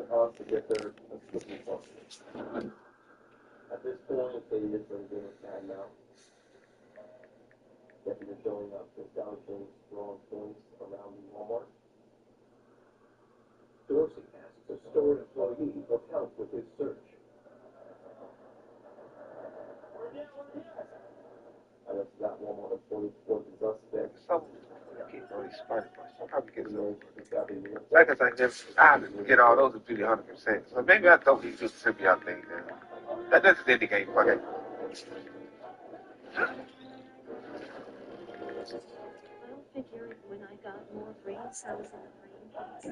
So, get all these Spider Boys. Probably get some. Like I said, I get all those to 100%. So maybe I thought these just simply out things. That doesn't indicate fucking. Well, figured when I got more brain cells in the brain case.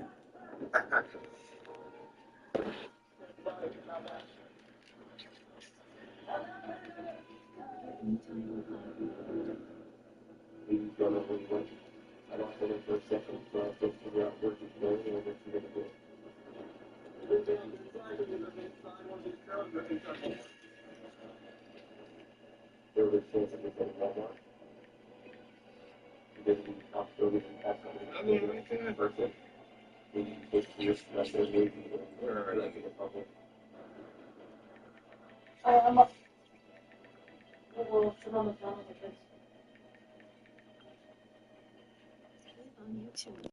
I'm up. We'll sit on the phone with this. On YouTube.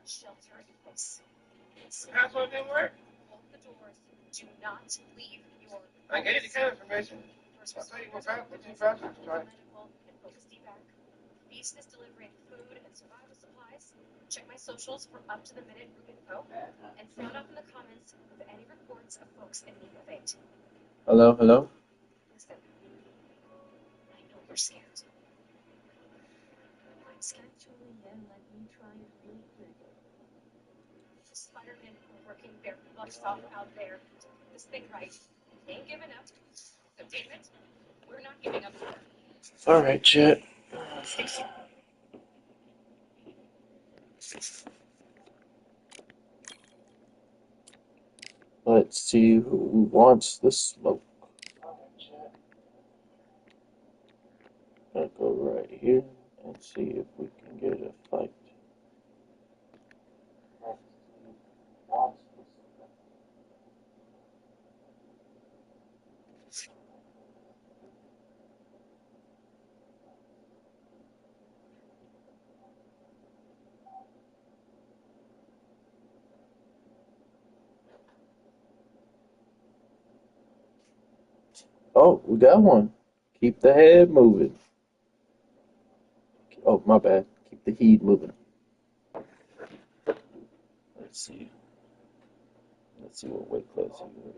Shelter in place. Password didn't work. Hold the doors. Do not leave your. I gave you the kind of information. I'll tell you what password, two passwords to try. Medical and focus DVAC. Beast is delivering food and survival supplies. Check my socials for up-to-the-minute route info. And sound off in the comments with any reports of folks in need of aid. Hello, hello. Listen, I know you're scared. I'm scared. Actually, yeah, let me try it really quick. Spider-Man are working their butts off out there to put this thing right. They ain't giving up. So damn it, we're not giving up. All right, chat. Let's see who wants the smoke. I'll go right here and see if we can get a fight. Oh, we got one. Keep the head moving. Oh, my bad. Keep the heat moving. Let's see. Let's see what weight class you in.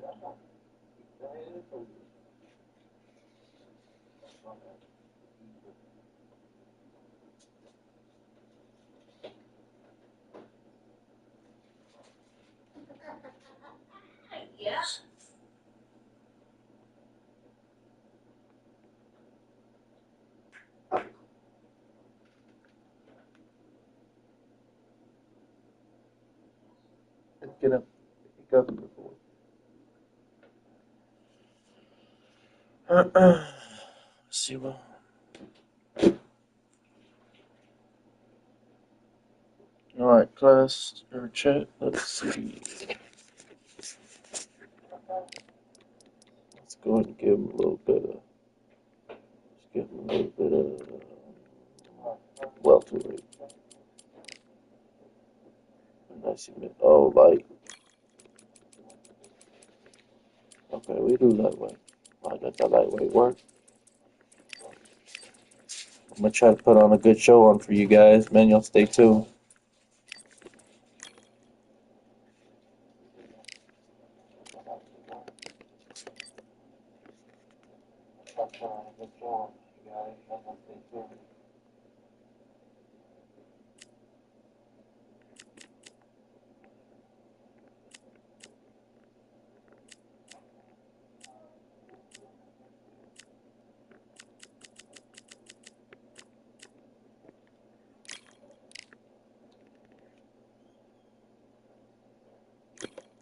Yeah. Get up. Get up before. Let's see what. All right, class or chat. Let's see. Let's go ahead and give him a little bit of. Let's give him a little bit of welterweight. Nice. Oh, light. Okay, we do lightweight. I got that lightweight work. I'm gonna try to put on a good show on for you guys, man. Y'all stay tuned.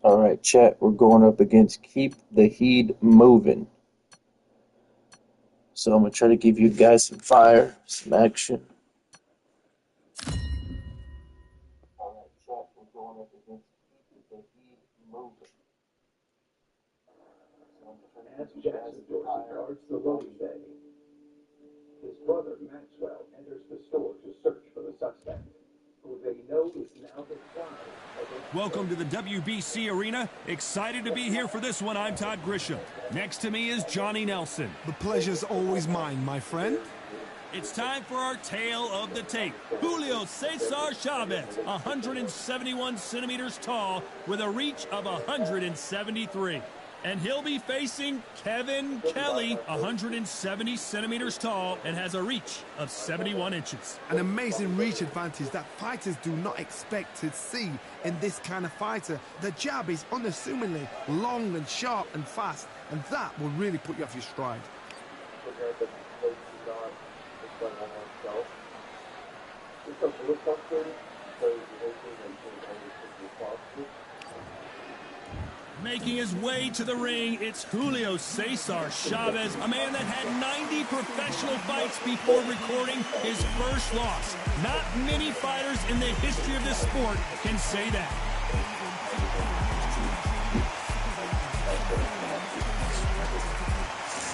All right, chat. We're going up against Keep the Heat Moving. So I'm gonna try to give you guys some fire, some action. All right, chat. We're going up against Keep the Heat Moving. As Jackson Dorsey guards the loading bay, his brother Maxwell enters the store to search for the suspect, who they know is now the prize. Welcome to the WBC Arena. Excited to be here for this one. I'm Todd Grisham. Next to me is Johnny Nelson. The pleasure's always mine, my friend. It's time for our tale of the tape. Julio Cesar Chavez, 171 centimeters tall with a reach of 173. And he'll be facing Kevin Kelly, 170 centimeters tall and has a reach of 71 inches. An amazing reach advantage that fighters do not expect to see in this kind of fighter. The jab is unassumingly long and sharp and fast, and that will really put you off your stride. Making his way to the ring, it's Julio Cesar Chavez, a man that had 90 professional fights before recording his first loss. Not many fighters in the history of this sport can say that.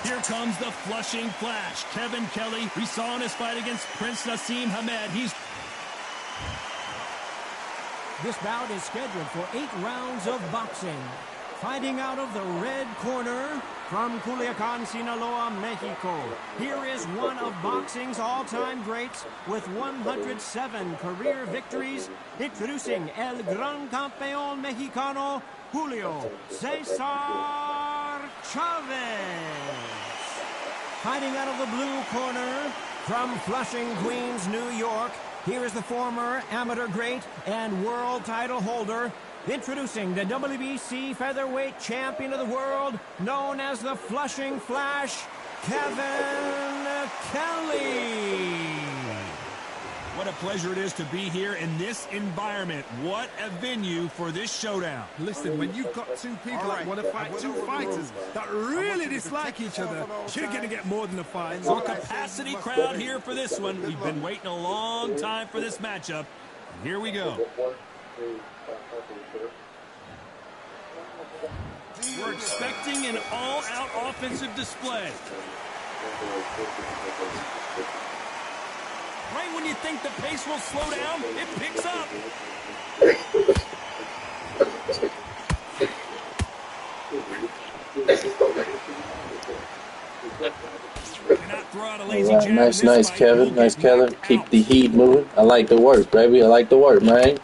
Here comes the Flushing Flash, Kevin Kelly. We saw in his fight against Prince Nassim Hamed. This bout is scheduled for 8 rounds of boxing. Fighting out of the red corner from Culiacan, Sinaloa, Mexico. Here is one of boxing's all-time greats with 107 career victories. Introducing El Gran Campeón Mexicano, Julio Cesar Chavez. Fighting out of the blue corner from Flushing, Queens, New York. Here is the former amateur great and world title holder, introducing the WBC featherweight champion of the world, known as the Flushing Flash, Kevin Kelly. What a pleasure it is to be here in this environment. What a venue for this showdown. Listen, when you've got two people that want to fight, two fighters that really dislike each other, you're going to get more than a fight. So a capacity crowd here for this one. We've been waiting a long time for this matchup. And here we go. We're expecting an all-out offensive display. Right when you think the pace will slow down, it picks up. Cannot throw out a lazy jab. Nice, Kevin. Nice, Kevin. Keep the heat moving. I like the work, baby. I like the work, man.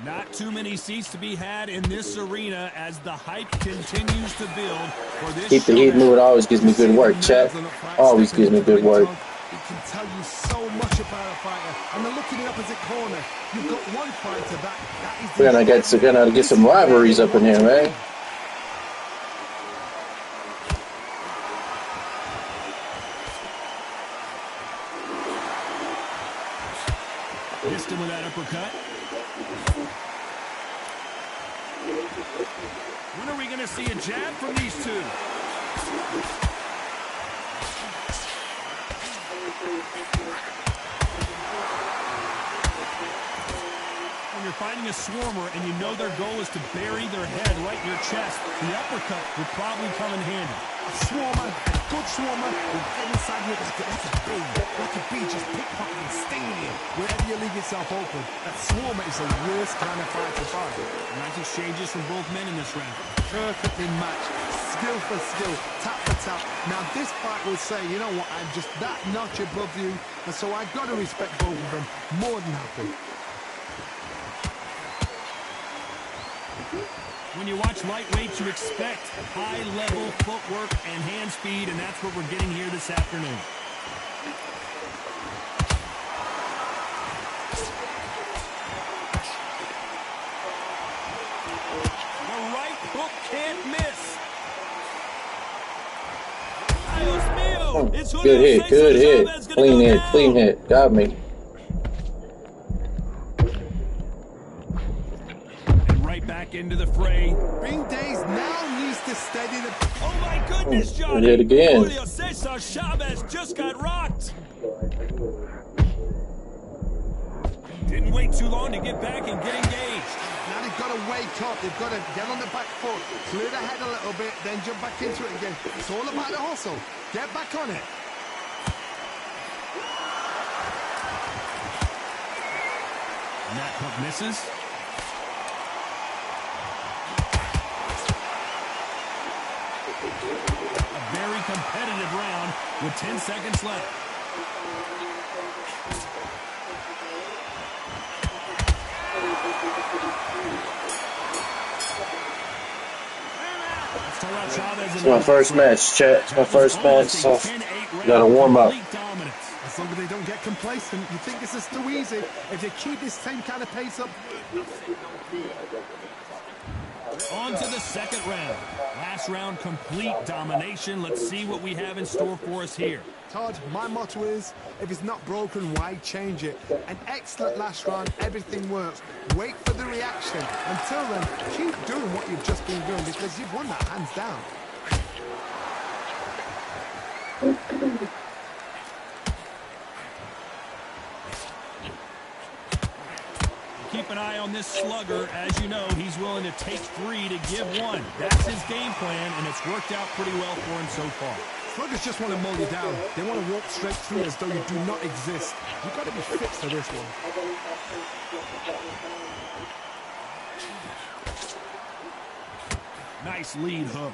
Not too many seats to be had in this arena as the hype continues to build for this. Keep the heat moving always gives me good work, chat. Always gives me good work. It can tell you so much about a fighter. And then look in the opposite corner. You've got one fighter that is... We're gonna get some rivalries up in here, man. Missed him with that uppercut. When are we going to see a jab from these two? When you're fighting a swarmer and you know their goal is to bury their head right in your chest, the uppercut will probably come in handy. A swarmer, a good swarmer, will get inside you like a bee, just pickpocket and sting you. Wherever you leave yourself open, that swarmer is the worst kind of fight to fight. Nice exchanges from both men in this round. Perfectly matched. skill for skill, tap for tap. Now this fight will say, you know what, I'm just that notch above you, and so I've got to respect both of them. More than happy. When you watch lightweight, you expect high-level footwork and hand speed, and that's what we're getting here this afternoon. The right hook can't miss. Dios mío, it's Julio Good hit, good Cesar hit. Chavez gonna Clean go hit, down. clean hit. Got me. And right back into the fray. Ring Days now needs to steady the... Oh my goodness, Johnny! Good hit again. Julio Cesar Chavez just got rocked. Didn't wait too long to get back and get engaged. Now they've got to wake up. They've got to get on the back foot, clear the head a little bit, then jump back into it again. It's all about the hustle. Get back on it. And that hook misses. A very competitive round with 10 seconds left. It's my first match, chat. It's my first match, so gotta warm up. As long as they don't get complacent, you think this is too easy. If you keep this same kind of pace up... On to the second round. Last round, complete domination. Let's see what we have in store for us here. Todd, my motto is, if it's not broken, why change it? An excellent last round, everything works. Wait for the reaction. Until then, keep doing what you've just been doing because you've won that hands down. Keep an eye on this slugger. As you know, he's willing to take 3 to give 1. That's his game plan, and it's worked out pretty well for him so far. Sluggers just want to mow you down. They want to walk straight through as though you do not exist. You've got to be fit for this one. Nice lead hook.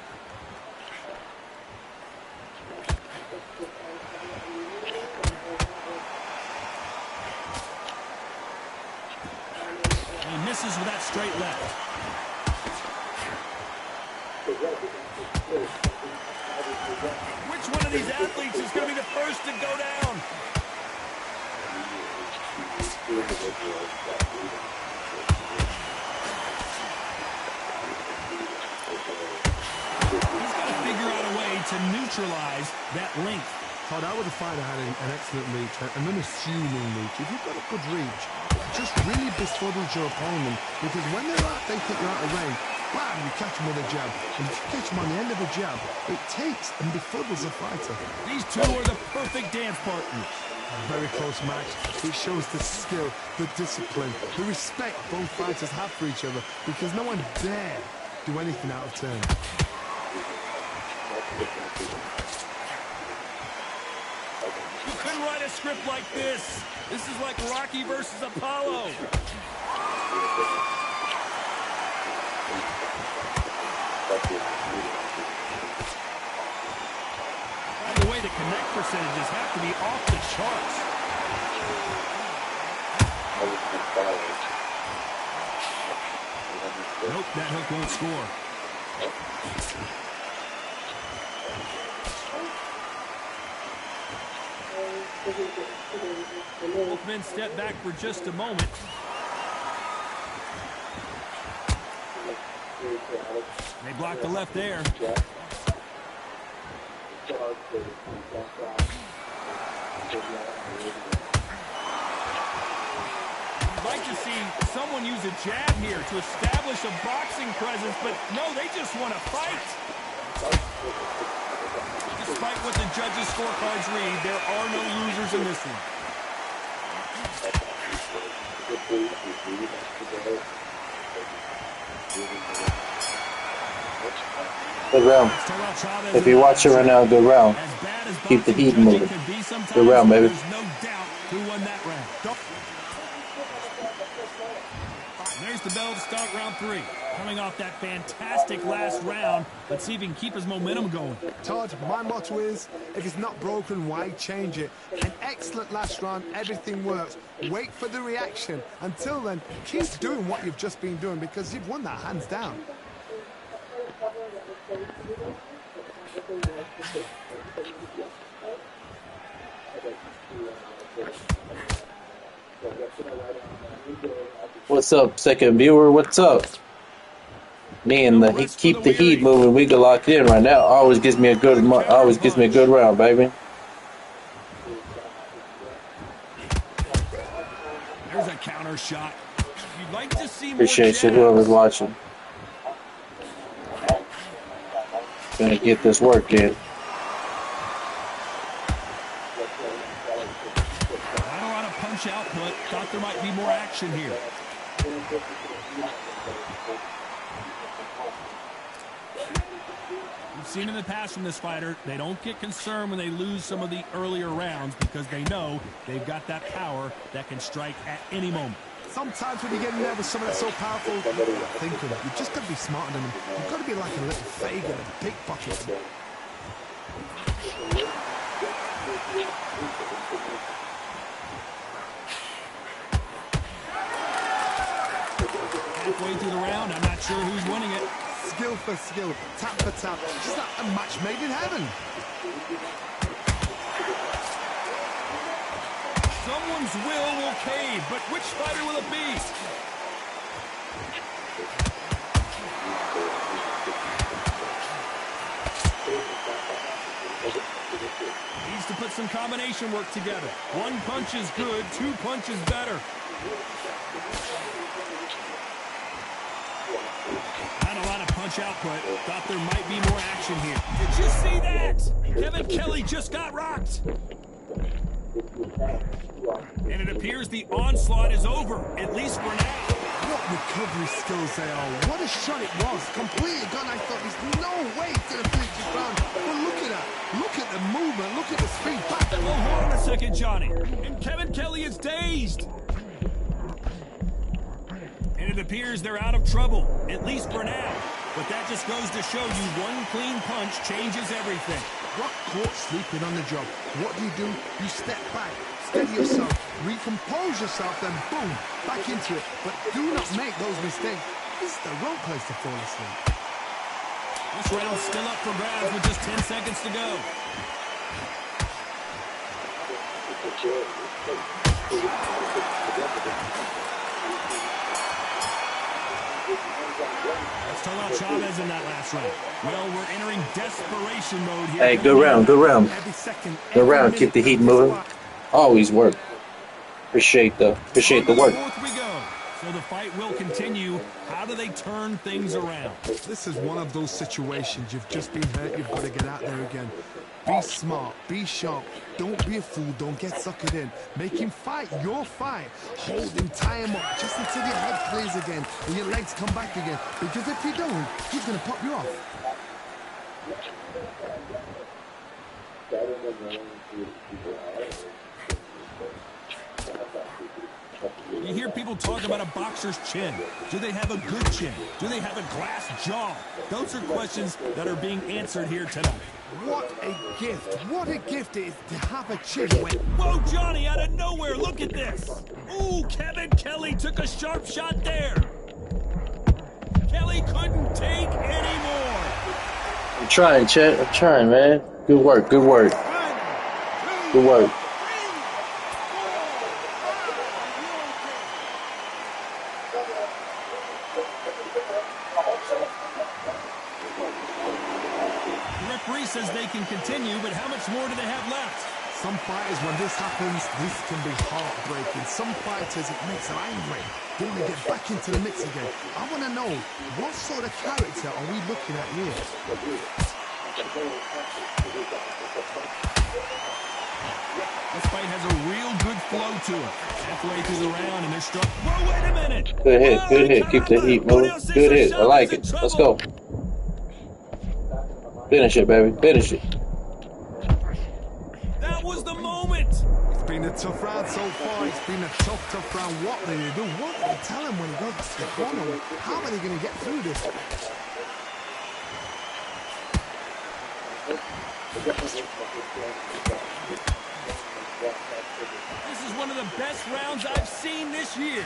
He misses with that straight left. Which one of these athletes is going to be the first to go down? He's got to figure out a way to neutralize that length. Todd, I would have find had an excellent reach, an unassuming reach. If you've got a good reach, just really befuddles your opponent because when they're out, they think you're out of range. Bam, you catch them with a jab. And if you catch them on the end of a jab, it takes and befuddles a fighter. These two are the perfect dance partners. A very close match. It shows the skill, the discipline, the respect both fighters have for each other because no one dare do anything out of turn. You couldn't write a script like this. This is like Rocky versus Apollo. By the way, the connect percentages have to be off the charts. Nope, that hook won't score. Both men step back for just a moment. They block the left there. I'd like to see someone use a jab here to establish a boxing presence, but no, they just want to fight. Despite what the judges' scorecards read, there are no losers in this one. Good round. If you're watching right now, good round. Keep the heat moving. Good round, baby. There's no doubt who won that round. There's the bell to start round 3. Coming off that fantastic last round, let's see if he can keep his momentum going. Todd, my motto is, if it's not broken, why change it? An excellent last round, everything works. Wait for the reaction. Until then, keep doing what you've just been doing because you've won that hands down. What's up, second viewer? What's up? Me and the keep the heat moving. We can lock it in right now. Always gives me a good round, baby. There's a counter shot. You'd like to see more. Appreciate you, whoever's watching. Gonna get this work in. Not a lot of punch output. Thought there might be more action here. We've seen in the past from this fighter, they don't get concerned when they lose some of the earlier rounds because they know they've got that power that can strike at any moment. Sometimes when you get in there with someone that's so powerful, you gotta think of it. You've just got to be smarter than them. You've got to be like a little Fagin and pickpocket. Halfway through the round, I'm not sure who's winning it. Skill for skill, tap for tap. Just like a match made in heaven. Someone's will cave, but which fighter will it be? Needs to put some combination work together. One punch is good, 2 punches better. Not a lot of punch output. Thought there might be more action here. Did you see that? Kevin Kelly just got rocked. And it appears the onslaught is over, at least for now. What recovery skills they are. What a shot it was. Completely gone. I thought there's no way to finish this round. But look at that. Look at the movement. Look at the speed back. Well, hold on a second, Johnny. And Kevin Kelly is dazed. And it appears they're out of trouble, at least for now. But that just goes to show you one clean punch changes everything. Rock caught sleeping on the job. What do? You step back, steady yourself, recompose yourself, then boom, back into it. But do not make those mistakes. This is the wrong place to fall asleep. This round's still up for grabs with just 10 seconds to go. Let's talk about Chavez in that last round. Well, we're entering desperation mode here. Hey, good round, good round. Good round, keep the heat moving. Always work. Appreciate the work. Fourth we go. So the fight will continue. How do they turn things around? This is one of those situations. You've just been hurt. You've got to get out there again. Be smart. Be sharp. Don't be a fool. Don't get suckered in. Make him fight your fight. Hold him. Tie him up just until your head clears again and your legs come back again. Because if you don't, he's going to pop you off. You hear people talk about a boxer's chin. Do they have a good chin? Do they have a glass jaw? Those are questions that are being answered here tonight. What a gift. What a gift it is to have a chin. Whoa, Johnny, out of nowhere. Look at this. Ooh, Kevin Kelly took a sharp shot there. Kelly couldn't take any more. I'm trying, Chet. I'm trying, man. Good work, good work. Good work. Says they can continue, but how much more do they have left? Some fighters, when this happens, this can be heartbreaking. Some fighters, it makes them angry. They want to get back into the mix again. I want to know, what sort of character are we looking at here? This fight has a real good flow to it. Halfway through the round, and they're struck. Whoa, wait a minute! Good hit, good hit. Keep the heat moving. Good hit. I like it. Let's go. Finish it, baby. Finish it. That was the moment. It's been a tough round so far. It's been a tough round. What do they do? What do they tell him when he goes to the corner? How are they going to get through this? This is one of the best rounds I've seen this year.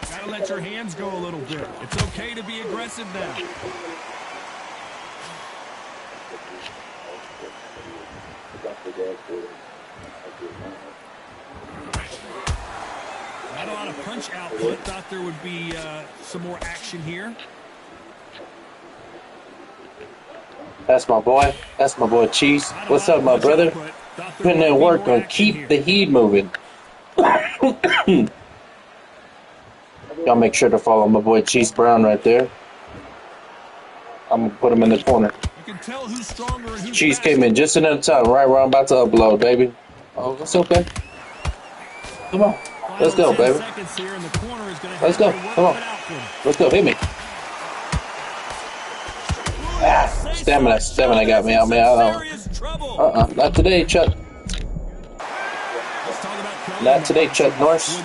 Gotta let your hands go a little bit. It's okay to be aggressive now. Not a lot of punch output. Thought there would be some more action here. That's my boy. That's my boy Cheese. What's up, my brother? Putting in work on keep the heat moving. Y'all make sure to follow my boy Cheese Brown right there. I'm gonna put him in the corner. You can tell who's stronger and who's Cheese faster. came in just another time, right where I'm about to upload, baby. Oh, that's okay. Come on. Let's go, baby. Let's go. Come on. Let's go. Hit me. Ah, stamina got me out, man. Not today, Chuck. Not today, Chuck Norris.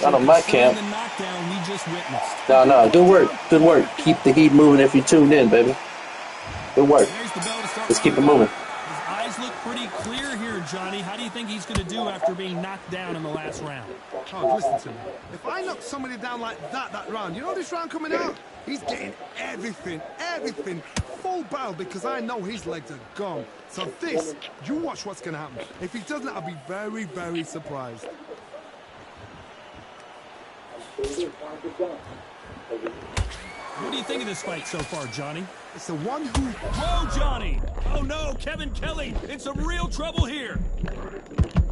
Not on my camp. No, good work. Good work. Keep the heat moving if you tuned in, baby. Good work. Let's keep it moving. His eyes look pretty clear here, Johnny. How do you think he's going to do after being knocked down in the last round? Oh, listen to me. If I knock somebody down like that round, you know this round coming out? He's getting everything, full barrel because I know his legs are gone. So this, you watch what's going to happen. If he doesn't, I'll be very, very surprised. What do you think of this fight so far, Johnny? It's the one who... Whoa, Johnny! Oh, no, Kevin Kelly in some real trouble here.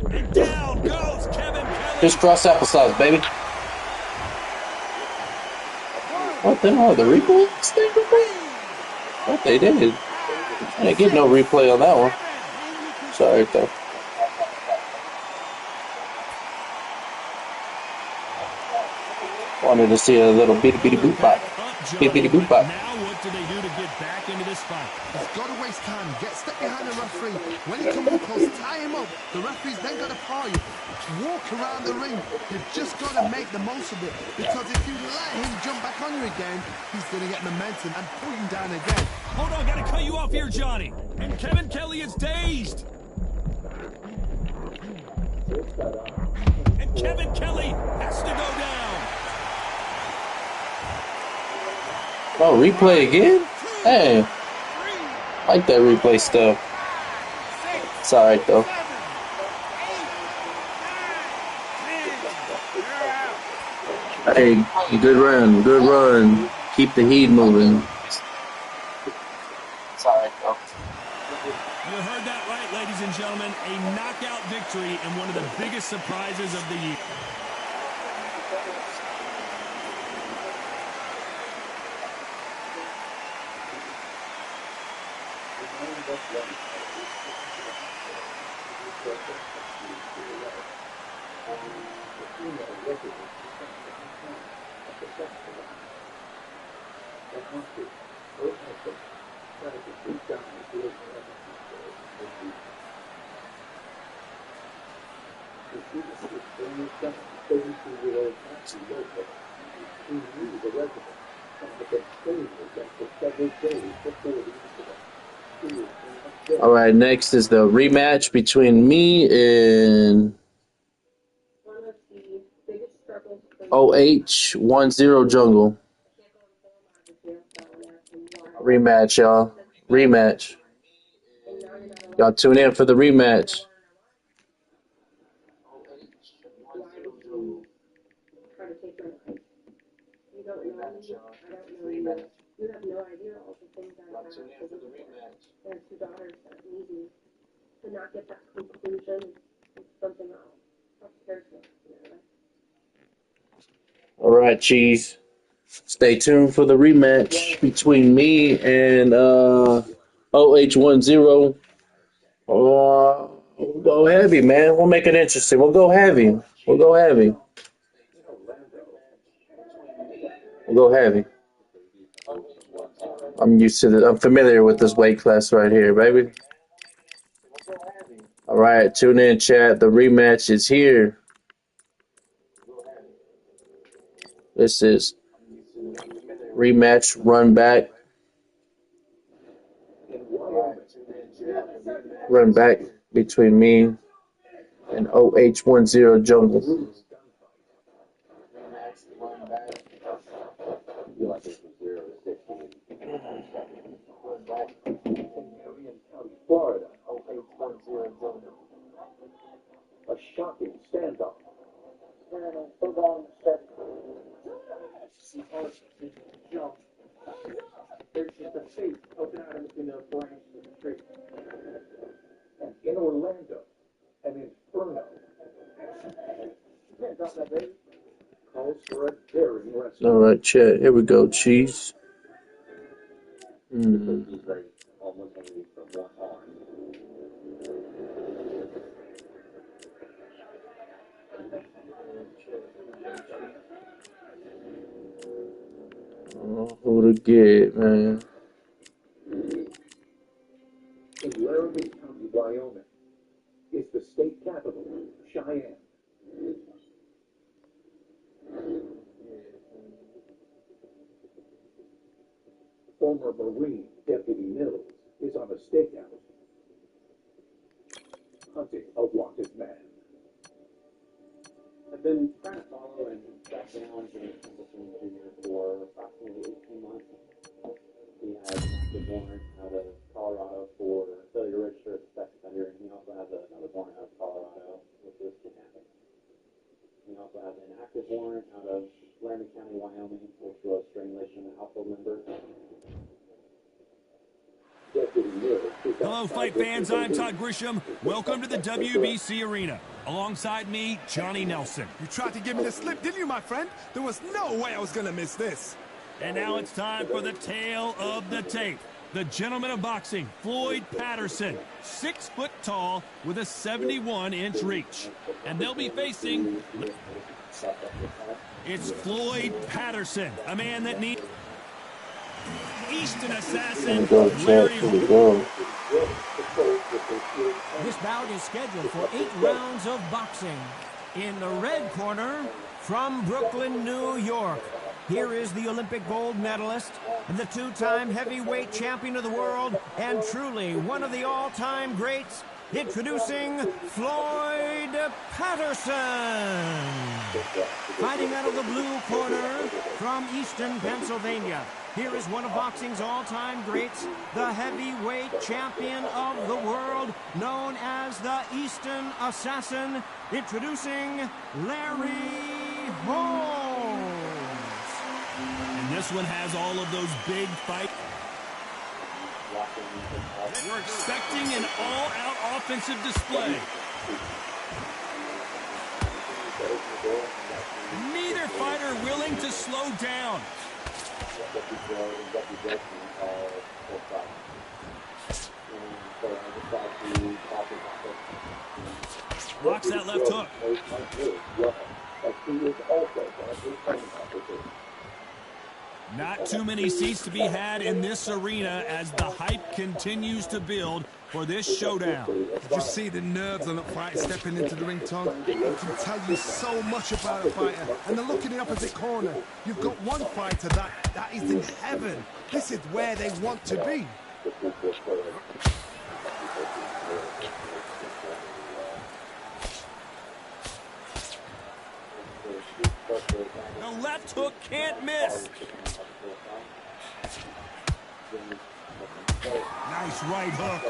And down goes Kevin Kelly. Just cross applesauce, baby. What the hell? The replay? What they did? I didn't get no replay on that one. Sorry, though. Wanted to see a little bitty boop bop. Bitty boop bop. Now what do they do to get back into this fight? He's got to waste time. Get stuck behind the referee. When he comes up close, tie him up. The referee's then got to paw you. Walk around the ring. You've just got to make the most of it. Because if you let him jump back on you again, he's going to get momentum and pull you down again. Hold on, gotta cut you off here, Johnny. And Kevin Kelly is dazed. And Kevin Kelly has to go down. Oh, replay again? Hey, I like that replay stuff. It's alright though. Hey, good run. Keep the heat moving. It's alright though. You heard that right, ladies and gentlemen. A knockout victory and one of the biggest surprises of the year. All right, next is the rematch between me and OH10 Jungle. Rematch, y'all. Rematch. Y'all tune in for the rematch. All right, Cheese. Stay tuned for the rematch between me and OH10. We'll go heavy, man. We'll make it interesting. We'll go heavy. We'll go heavy. I'm used to this. I'm familiar with this weight class right here, baby. All right, tune in, chat. The rematch is here. This is rematch run back. Run back between me and OH10 Jungle. Florida, 0810 Jungle. A shocking standoff. There's just a face poking out in the branch of the tree. And in Orlando, an inferno. Drop that, baby. Calls for a daring rescue. All right, chat. Here we go. Cheese. Oh, who to get, man? In Laramie County, Wyoming, is the state capital, Cheyenne. Former Marine Deputy Mills is on a stakeout, hunting a wanted man. I've been trying to follow and track down James Templeton Jr. for approximately 18 months. He has an active warrant out of Colorado for failure to register as a sex offender, and he also has another warrant out of Colorado, which is kidnapping. He also has an active warrant out of Laramie County, Wyoming, which was strangulation of a household member. Hello, fight fans. I'm Todd Grisham. Welcome to the WBC Arena. Alongside me, Johnny Nelson. You tried to give me the slip, didn't you, my friend? There was no way I was going to miss this. And now it's time for the tale of the tape. The gentleman of boxing, Floyd Patterson, 6 foot tall with a 71-inch reach. And they'll be facing... It's Floyd Patterson, a man that needs... Eastern assassin, Larry Holmes. This bout is scheduled for 8 rounds of boxing. In the red corner, from Brooklyn, New York, here is the Olympic gold medalist and the 2-time heavyweight champion of the world and truly one of the all-time greats, introducing Floyd Patterson. Fighting out of the blue corner from Easton, Pennsylvania, here is one of boxing's all-time greats, the heavyweight champion of the world, known as the Easton Assassin, introducing Larry Holmes. And this one has all of those big fights. We're expecting an all-out offensive display. Neither fighter willing to slow down. Blocks that left hook. Not too many seats to be had in this arena as the hype continues to build for this showdown. Did you see the nerves on that fight stepping into the ring, Todd? It can tell you so much about a fighter. And then look in the opposite corner. You've got one fighter that is in heaven. This is where they want to be. The left hook can't miss. Nice right hook.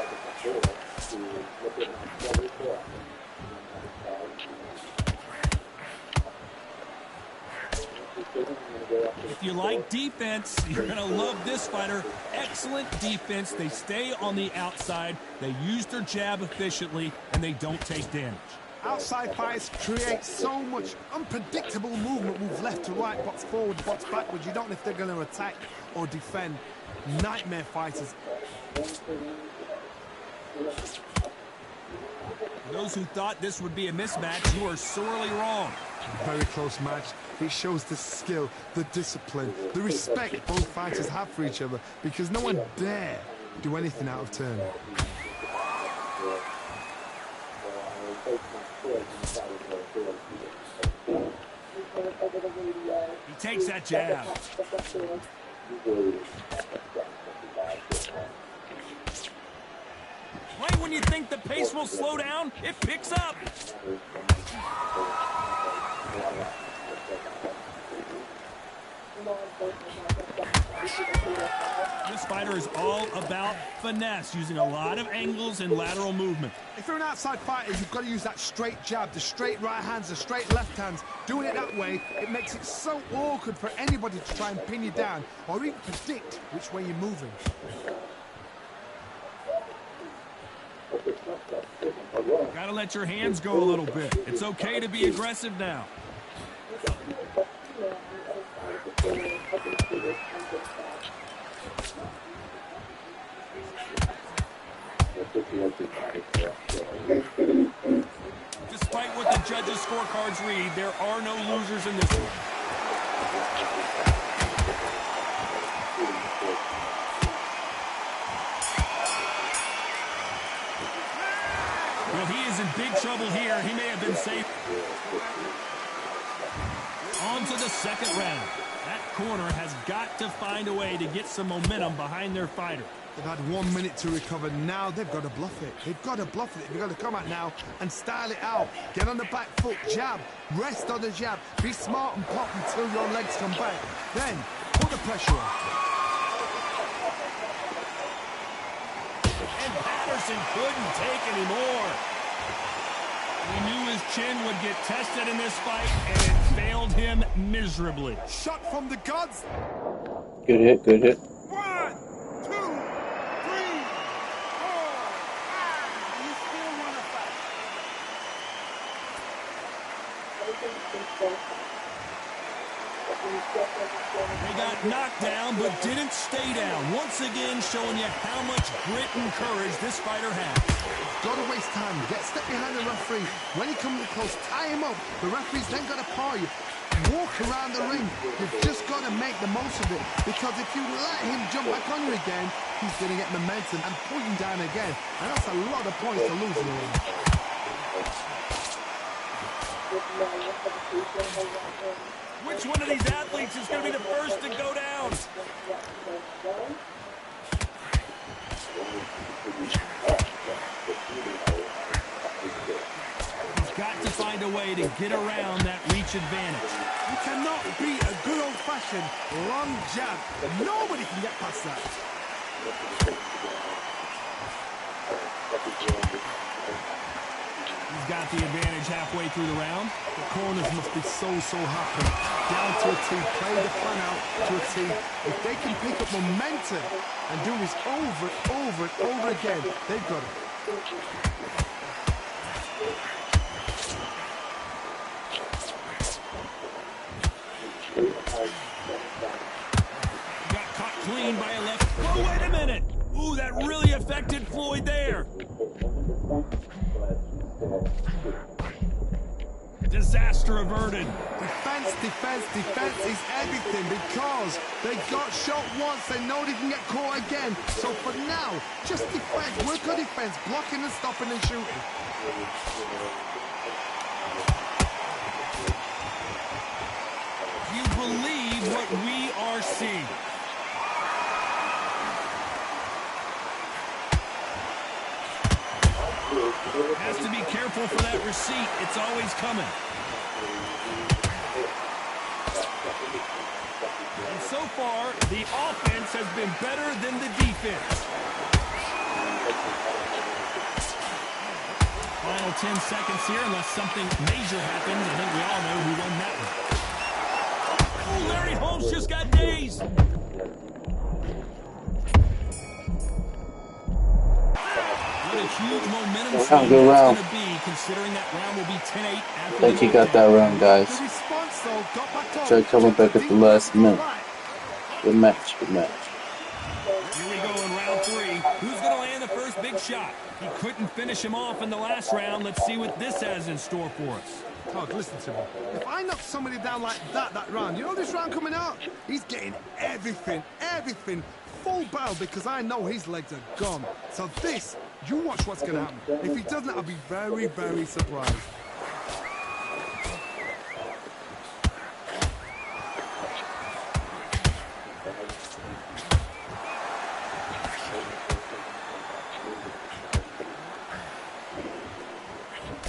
If you like defense, you're going to love this fighter. Excellent defense. They stay on the outside. They use their jab efficiently, and they don't take damage. Outside fighters create so much unpredictable movement. Move left to right, box forward, box backwards. You don't know if they're going to attack or defend. Nightmare fighters. For those who thought this would be a mismatch, you are sorely wrong. Very close match. It shows the skill, the discipline, the respect both fighters have for each other, because no one dare do anything out of turn. He takes that jab. Right when you think the pace will slow down, it picks up. This fighter is all about finesse, using a lot of angles and lateral movement. If you're an outside fighter, you've got to use that straight jab, the straight right hands, the straight left hands. Doing it that way, it makes it so awkward for anybody to try and pin you down or even predict which way you're moving. Gotta let your hands go a little bit. It's okay to be aggressive now. Despite what the judges' scorecards read, there are no losers in this one. Well, he is in big trouble here. He may have been safe. On to the second round. That corner has got to find a way to get some momentum behind their fighter. They've had 1 minute to recover. Now they've got to bluff it. They've got to bluff it. They've got to come out now and style it out. Get on the back foot, jab, rest on the jab. Be smart and pop until your legs come back. Then put the pressure on. And Patterson couldn't take any more. He knew his chin would get tested in this fight, and it failed him miserably. Shot from the gods. Good hit, good hit. 1, 2, 3, 4, 5. You still want to fight? They got knocked down, but didn't stay down. Once again, showing you how much grit and courage this fighter has. Got to waste time. Get step behind the referee. When he comes close, tie him up. The referee's then got to paw you. Walk around the ring. You've just got to make the most of it. Because if you let him jump back on you again, he's going to get momentum and pull you down again. And that's a lot of points to lose in the ring. Which one of these athletes is going to be the first to go down? He's got to find a way to get around that reach advantage. You cannot beat a good old-fashioned long jab. Nobody can get past that. He's got the advantage halfway through the round. The corners must be so happy. Down to a T, play the plan out to a T. If they can pick up momentum and do this over and over again, they've got it. Got caught clean by a left. Oh, wait a minute. Ooh, that really affected Floyd there. Disaster averted. Defense is everything because they got shot once, they know they can get caught again. So for now, just defense, work on defense, blocking and stopping and shooting. You believe what we are seeing. Has to be careful for that receipt. It's always coming. And so far, the offense has been better than the defense. Final 10 seconds here, unless something major happens. I think we all know who won that one. Oh, Larry Holmes just got dazed. What a huge momentum swing Good round. that's going to be, considering that round will be 10-8 after I think he got that round, guys. Try coming back at the last minute. Good match, good match. Here we go in round 3. Who's going to land the first big big shot. He couldn't finish him off in the last round. Let's see what this has in store for us. Todd, listen to me. If I knock somebody down like that round, you know this round coming out? He's getting everything, full barrel, because I know his legs are gone. So this, you watch what's going to happen. If he doesn't, I'll be very, very surprised.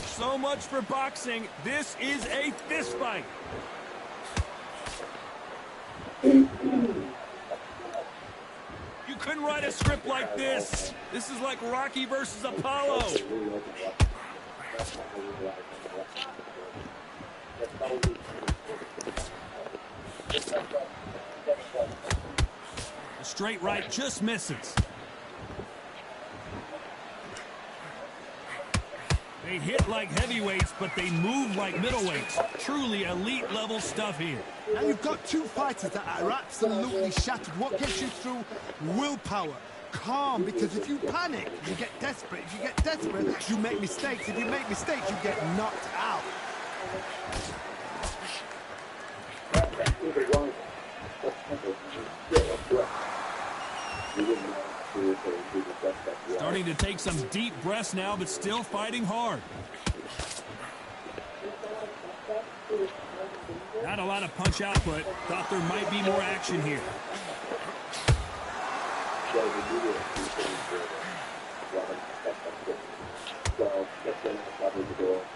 So much for boxing. This is a fist fight. You couldn't write a script like this. This is like Rocky versus Apollo. The straight right just misses. They hit like heavyweights, but they move like middleweights. Truly elite-level stuff here. Now you've got two fighters that are absolutely shattered. What gets you through? Willpower. Calm, because if you panic, you get desperate. If you get desperate, you make mistakes. If you make mistakes, you get knocked out. Starting to take some deep breaths now, but still fighting hard. Not a lot of punch output. Thought there might be more action here.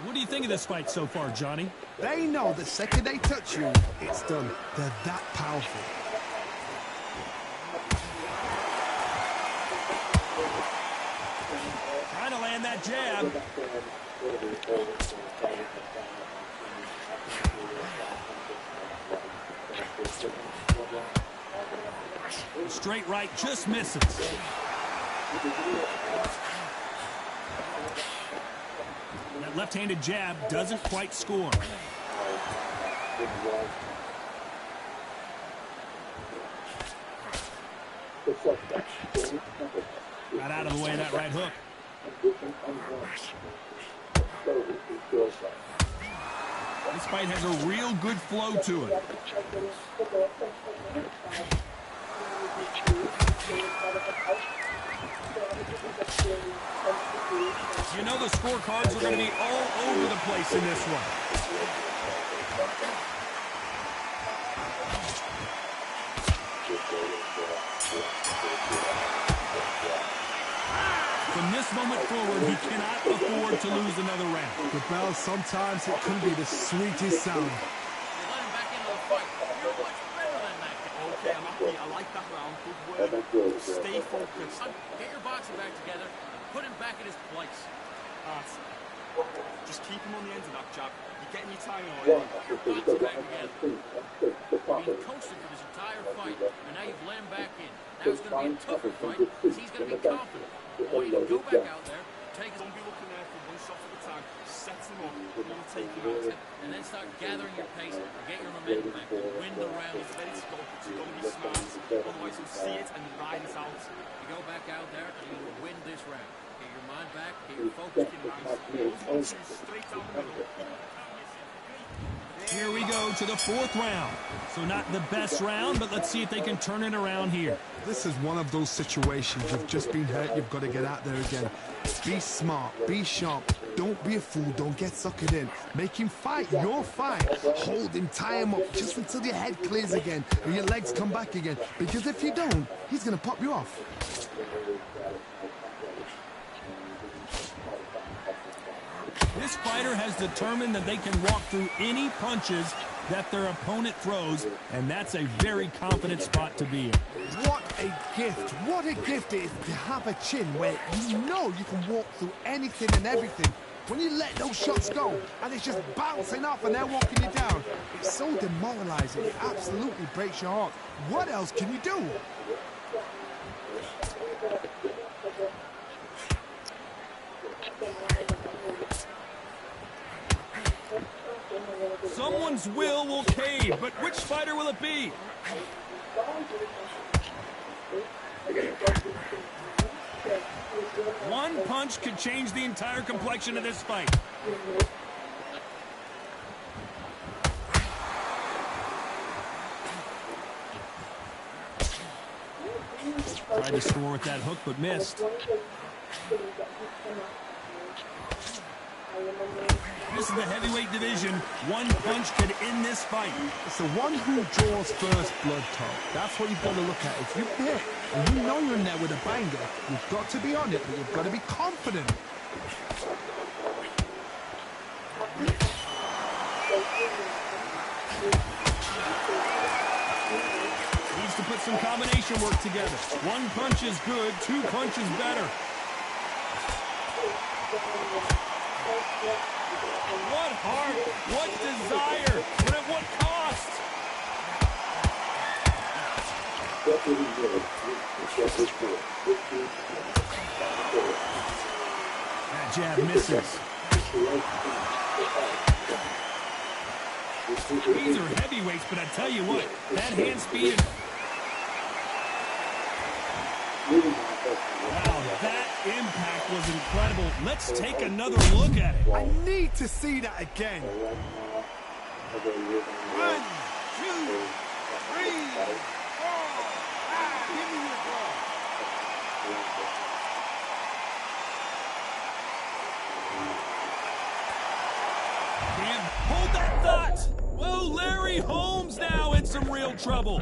What do you think of this fight so far, Johnny? They know the second they touch you, it's done. They're that powerful. Trying to land that jab. The straight right just misses. That left-handed jab doesn't quite score. Got out of the way of that right hook. This fight has a real good flow to it. You know the scorecards are going to be all over the place in this one. From this moment forward, he cannot afford to lose another round. The bell, sometimes it can be the sweetest sound. Let him back into the fight. You're much better than that. Okay, I'm happy. I like that round. Good work. Stay focused. Get your boxing back together. Put him back in his place. Just keep him on the end of that jab. You're getting your timing already. Your boxing back together. You've been coasting for this entire fight, and now you've let him back in. Now it's going to be a tougher fight, because he's going to be confident. I want you to go back out there, take his... Don't be looking there for one shot at a time. Set him up, and then take him out. And then start gathering your pace, get your momentum back, win the round. He's very sculpted, so don't be smart. Otherwise he'll see it and ride it out. You go back out there, and you will win this round. Get your mind back, get your focus, get your mind. Straight down the middle. Here we go to the fourth round. So not the best round, but let's see if they can turn it around here. This is one of those situations. You've just been hurt. You've got to get out there again. Be smart. Be sharp. Don't be a fool. Don't get suckered in. Make him fight your fight. Hold him. Tie him up just until your head clears again and your legs come back again. Because if you don't, he's going to pop you off. This fighter has determined that they can walk through any punches that their opponent throws, and that's a very confident spot to be in. What a gift. What a gift it is to have a chin where you know you can walk through anything and everything. When you let those shots go, and it's just bouncing off and they're walking you down, it's so demoralizing. It absolutely breaks your heart. What else can you do? Someone's will cave, but which fighter will it be? One punch could change the entire complexion of this fight. Tried to score with that hook, but missed. This is the heavyweight division. One punch could end this fight. It's the one who draws first blood, Tom. That's what you've got to look at. If you hit and you know you're in there with a banger, you've got to be on it, but you've got to be confident. Needs to put some combination work together. One punch is good, two punches better. What heart, what desire, but at what cost? That jab misses. These are heavyweights, but I tell you what, that hand speed is... Wow, that impact was incredible. Let's take another look at it. I need to see that again. 1, 2, 3, 4, 5. Give me your ball. Damn, hold that thought. Whoa, Larry Holmes now in some real trouble.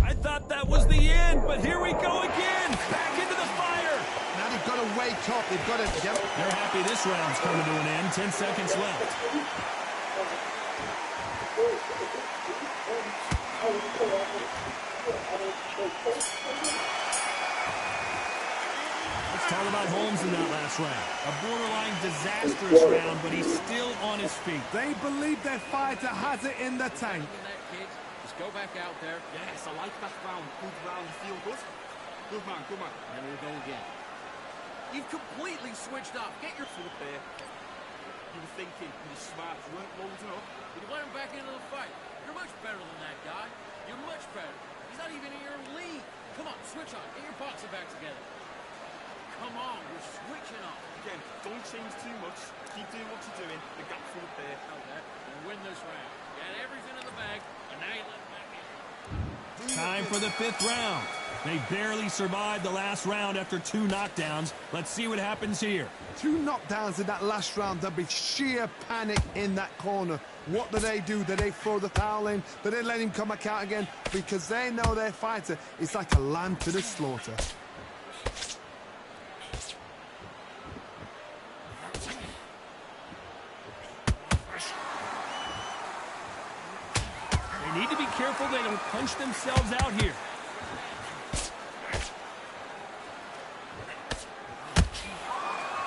I thought that was the end, but here we go again. Back into the fire. Now they've got to wake up. They've got to... They're happy this round's coming to an end. 10 seconds left. Let's talk about Holmes in that last round. A borderline disastrous round, but he's still on his feet. They believe their fighter has it in the tank. Just go back out there. Yes, I like that round. Good round. You feel good? Good man, good man. And we'll go again. You've completely switched up. Get your foot there. You were thinking you were smart. You weren't loading up. You let him back into the fight. You're much better than that guy. You're much better. He's not even in your league. Come on, switch on. Get your boxing back together. Come on, we're switching on. Again, don't change too much. Keep doing what you're doing. The gap full there. Okay. We'll win this round. You got everything in the bag, and now you let him back in. Time for the 5th round. They barely survived the last round after 2 knockdowns. Let's see what happens here. 2 knockdowns in that last round. There'll be sheer panic in that corner. What do? Do they throw the towel in? Do they let him come back out again? Because they know their fighter is like a lamb to the slaughter. They need to be careful they don't punch themselves out here.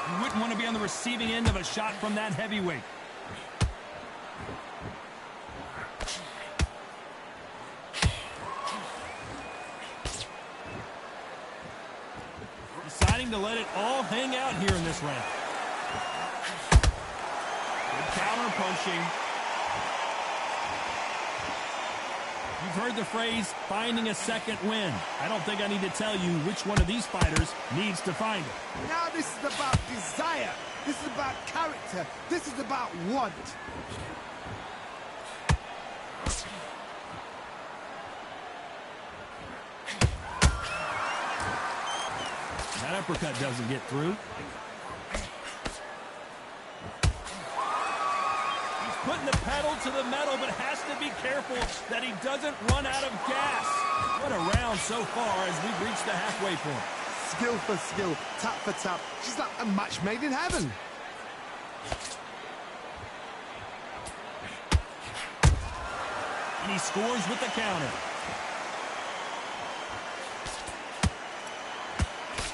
You wouldn't want to be on the receiving end of a shot from that heavyweight. Deciding to let it all hang out here in this round. Good counter punching. You've heard the phrase, finding a second win. I don't think I need to tell you which one of these fighters needs to find it. Now this is about desire. This is about character. This is about want. That uppercut doesn't get through. Putting the pedal to the metal, but has to be careful that he doesn't run out of gas. What a round so far as we've reached the halfway point. Skill for skill, tap for tap. She's like a match made in heaven. And he scores with the counter.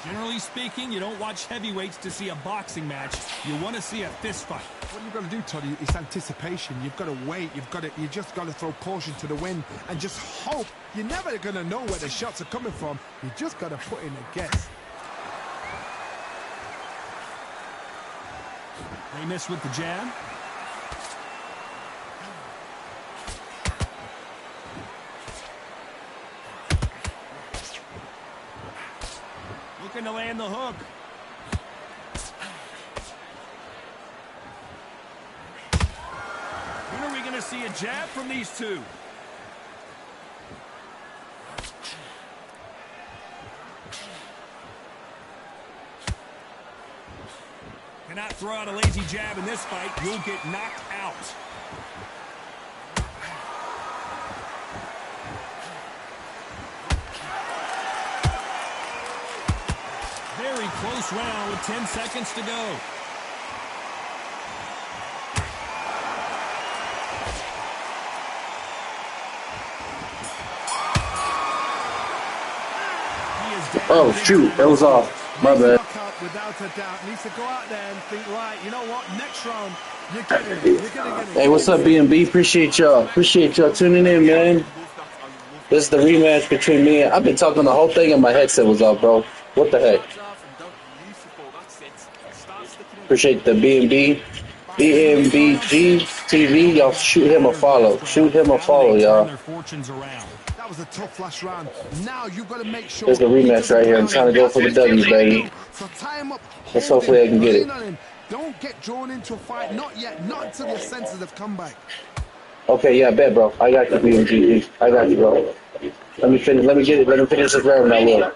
Generally speaking, you don't watch heavyweights to see a boxing match. You want to see a fist fight. What you've got to do, Toddy, is anticipation. You've got to wait. You just got to throw caution to the wind and just hope. You're never going to know where the shots are coming from. You just got to put in a guess. They miss with the jab. looking to land the hook. When are we going to see a jab from these two? Cannot throw out a lazy jab in this fight. You'll get knocked out. Very close round with 10 seconds to go. Oh, shoot. That was off. My bad. Without a doubt, needs to go out there and think, right, you know what, next round, you're getting it. You're getting it. Hey, what's up, B&B? Appreciate y'all. Appreciate y'all tuning in, man. This is the rematch between me and... I've been talking the whole thing and my headset was off, bro. What the heck? Appreciate the B&B. BMBG TV. Y'all shoot him a follow. Shoot him a follow, y'all. That was a tough last round. Now you've got to make sure. There's the rematch right here. I'm trying to go for the W, baby. So tie him up. Let's hopefully I can get it. Don't get drawn into a fight. Not yet. Not until your senses have come back. Okay, yeah, bet, bro. I got you, BMG. I got you, bro. Let me finish. Let me get it. Let me finish this round now, look.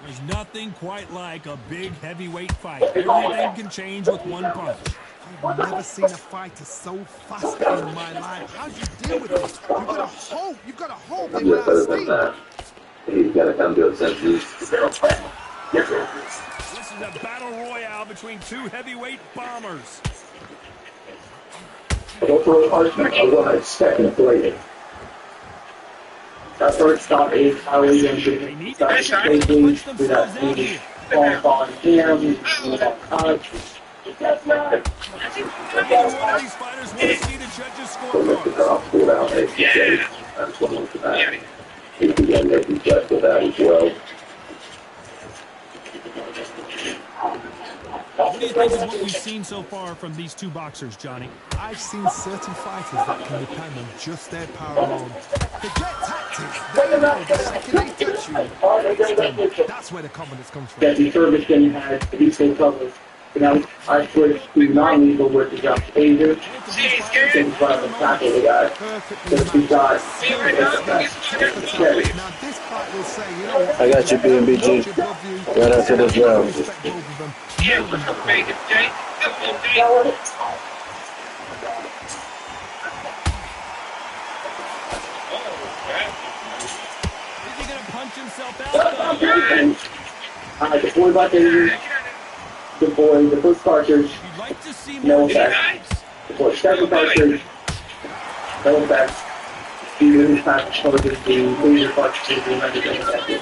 There's nothing quite like a big heavyweight fight. Everything can change with one punch. I've never seen a fighter so fast in my life. How do you deal with this? You've got to hope. You've got to hope they will outspeed. He's got to come to a senses. This is a battle royale between two heavyweight bombers. Go for a punch. I'll go ahead second plate. That first stop is how we going to start taking to that maybe fall on him, touch. One of these fighters want to see the judges' scorecards. Yeah. That's one of the you can get making judge for that as well. What do you think of what we've seen so far from these two boxers, Johnny? I've seen certain fighters that can depend on just their power alone. They get tactics. They know the second they touch you, that's where the confidence comes from. Jesse Ferguson had decent covers. Now I switched to non-lethal with the jump taser. Same front and tackle the guy. Just two shots. I got you, BMBG. Right after this round. Is he going to punch himself out? The boy by taser. The boy, the first cartridge, no effect. The boy, second cartridge, no effect. The really fast charges, the laser cartridge, and everything effective.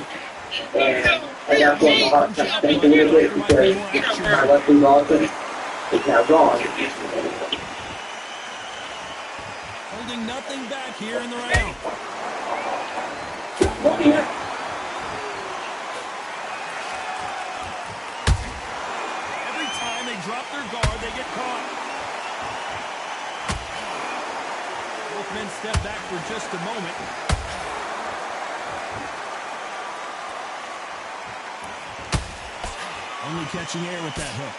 And I got one of the hot test tank a little bit because my left wing Lawson is now gone. Holding nothing back here in the round. Drop their guard, they get caught. Both men step back for just a moment. Only catching air with that hook.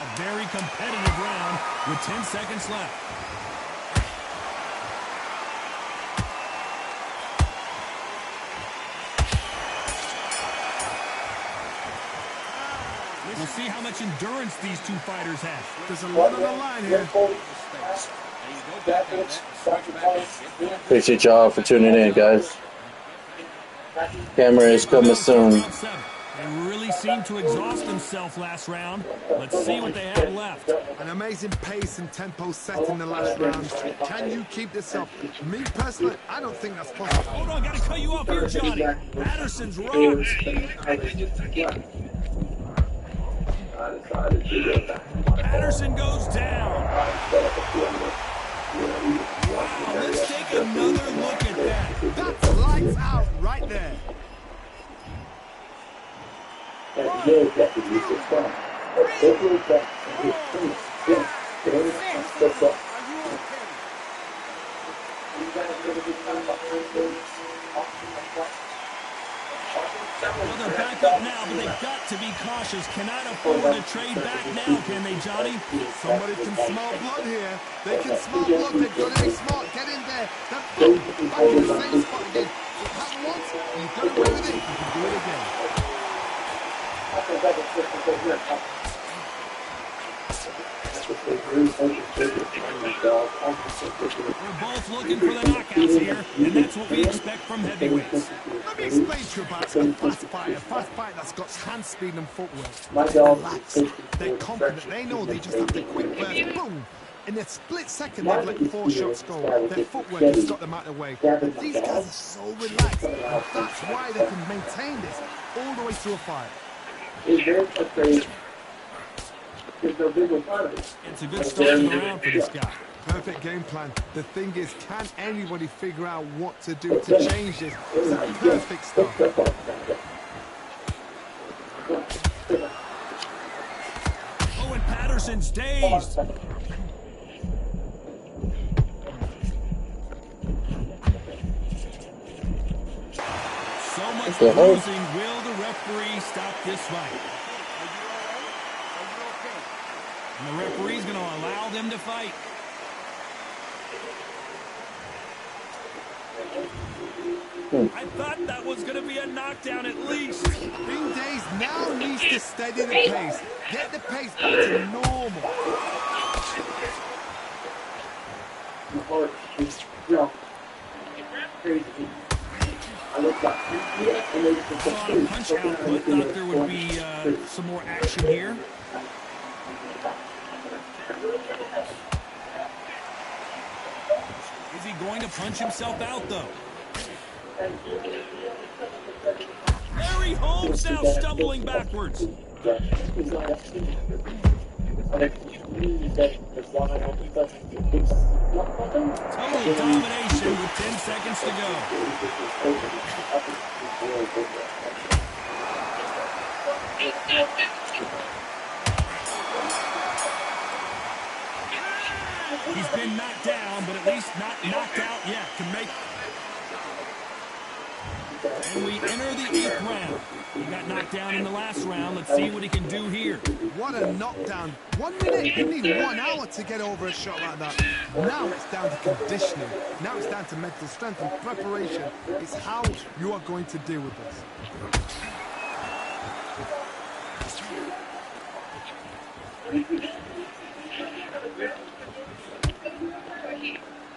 A very competitive round with 10 seconds left. We'll see how much endurance these two fighters have. There's a lot on the line here. Appreciate y'all for tuning in, guys. Camera is coming soon. They really seemed to exhaust themselves last round. Let's see what they have left. An amazing pace and tempo set in the last round. Can you keep this up? Me personally, I don't think that's possible. Hold on, gotta cut you off here, Johnny. Patterson's rocked. Patterson goes down. Wow, let's take another look at that. That's lights out right there. Well, they're back up now, but they've got to be cautious. Cannot afford to trade back now, can they, Johnny? Somebody can smell blood here. They can smell blood. They've got to be smart. Get in there. Then boom, back in the same spot again. It happened once. You've got away with it. You can do it again. We're both looking for the knockouts here, and that's what we expect from heavyweights. Let me explain to you about a fast fight that's got hand speed and footwork. They're relaxed. They're confident. They know they just have to quick burst, boom. In a split second, they've let 4 shots go. Their footwork has got them out of the way. And these guys are so relaxed. And that's why they can maintain this all the way through a fight. It's a good starting round for this guy. Perfect game plan. The thing is, can anybody figure out what to do to change this? It's a perfect start. Oh, and Patterson's dazed. So much losing. Will the referee stop this fight? And the referee's going to allow them to fight. I thought that was going to be a knockdown at least. Bing Days now needs to steady the pace. Get the pace back to normal. Punch output. Thought there would be some more action here. Is he going to punch himself out, though? Larry Holmes now stumbling backwards. Total domination with 10 seconds to go. He's been knocked down, but at least not knocked out yet. Can make. And we enter the 8th round. He got knocked down in the last round. Let's see what he can do here. What a knockdown. 1 minute. You need 1 hour to get over a shot like that. Now it's down to conditioning. Now it's down to mental strength and preparation. It's how you are going to deal with this.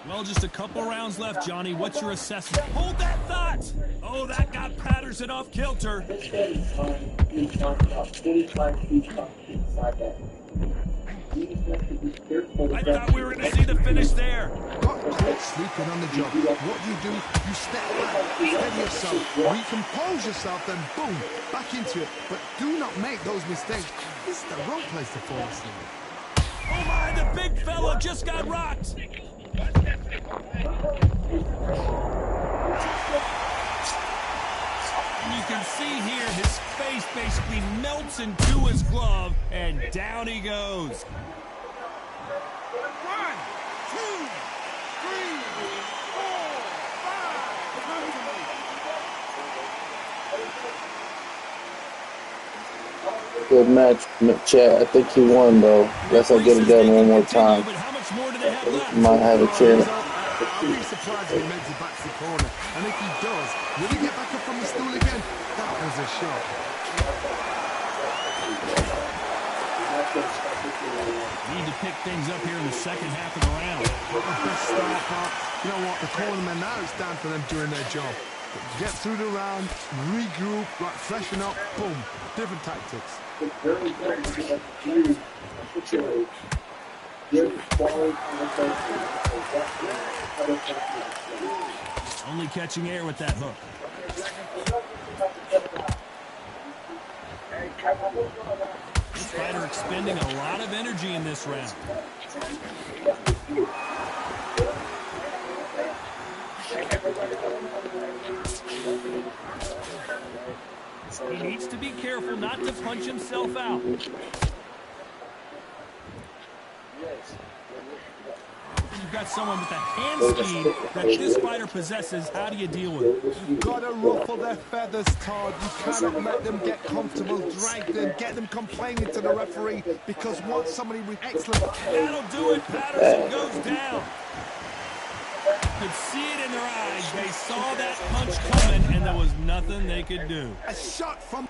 Well, just a couple rounds left, Johnny. What's your assessment? Hold that thought! Oh, that got Patterson off kilter. I thought we were going to see the finish there. Got caught sleeping on the job. What do? You step back, steady yourself, recompose yourself, then boom, back into it. But do not make those mistakes. This is the wrong place to fall asleep. Oh my, the big fella just got rocked. And you can see here his face basically melts into his glove, and down he goes. 1, 2, 3, 4, 5. Good match, Chad. I think he won, though. Guess I'll get it done one more time. Might have a chance. I'll be surprised if he makes it back to the corner. And if he does, will he get back up from the stool again? That was a shot. Need to pick things up here in the second half of the round. Not the best start, but you know what? The cornermen now, it's down for them doing their job. Get through the round, regroup, like freshen up, boom. Different tactics. Only catching air with that hook. This fighter expending a lot of energy in this round. He needs to be careful not to punch himself out. You've got someone with the hand speed that this fighter possesses, how do you deal with it? You've got to ruffle their feathers, Todd. You cannot let them get comfortable, drag them, get them complaining to the referee, because once somebody with excellent... That'll do it. Patterson goes down. Could see it in their eyes. They saw that punch coming, and there was nothing they could do. A shot from...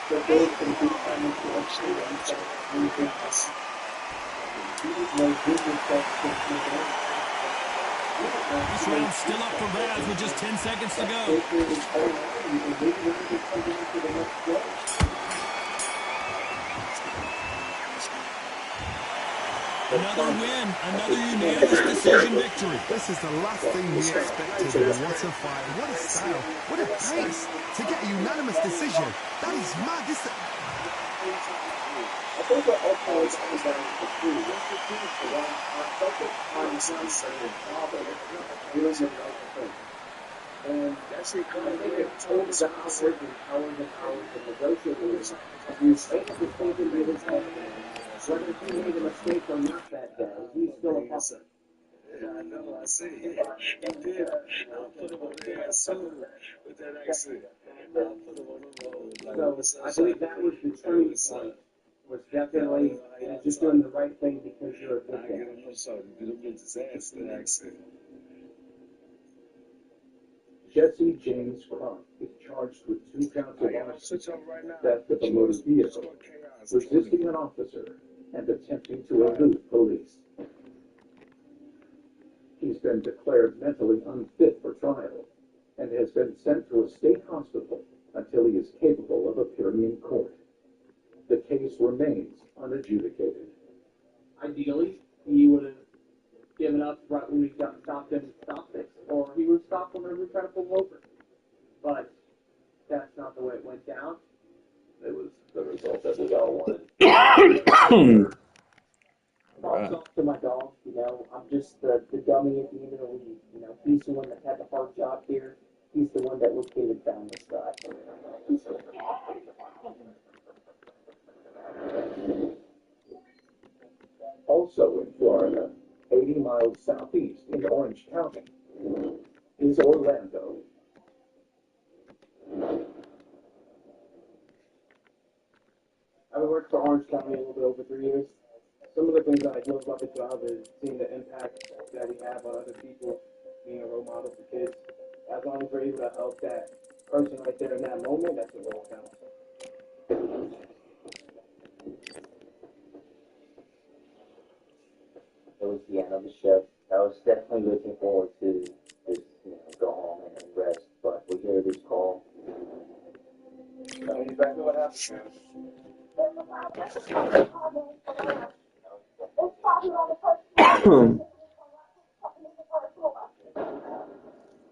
1, 2, 3, 4, 5, 6, 7. This round's still up for grabs with just 10 seconds to go. Another win, another unanimous decision victory. This is the last thing we expected. What a fight, what a style, what a pace to get a unanimous decision. That is mad. This is... I think what ultimately comes down to the two. Once the two is the one, our focus on the sunset and father, he was in the thing. And that's the kind of thing that told us hours and hours and hours of negotiating. You think the thinking that is happening. Whether he made a mistake or not that day, he's still a puppet. Yeah, I know, I see. He did. I'll put him on there soon with that accent. I'll put him on the road. So I believe that was the turning point. Was definitely just doing the right thing because you're a good guy. I'm sorry, get him with his ass, that accent. Jesse James Crump is charged with 2 counts of arson, theft of a motor vehicle, resisting an officer, and attempting to elude police. He's been declared mentally unfit for trial and has been sent to a state hospital until he is capable of appearing in court. The case remains unadjudicated. Ideally, he would have given up right when we stopped him and stopped it, or he would stop whenever we tried to pull him over. But that's not the way it went down. It was the result that we all wanted. I'll talk to my dog, you know, I'm just the dummy at the end of the week. You know, he's the one that had the hard job here. He's the one that located down this guy. Also in Florida, 80 miles southeast in Orange County, is Orlando. I've worked for Orange County a little bit over 3 years. Some of the things that I love about the job is seeing the impact that we have on other people, being a role model for kids. As long as we're able to help that person right there in that moment, that's what all counts. It was the end of the shift. I was definitely looking forward to just, go home and rest. But we hear this call. Tell you exactly what happened. Do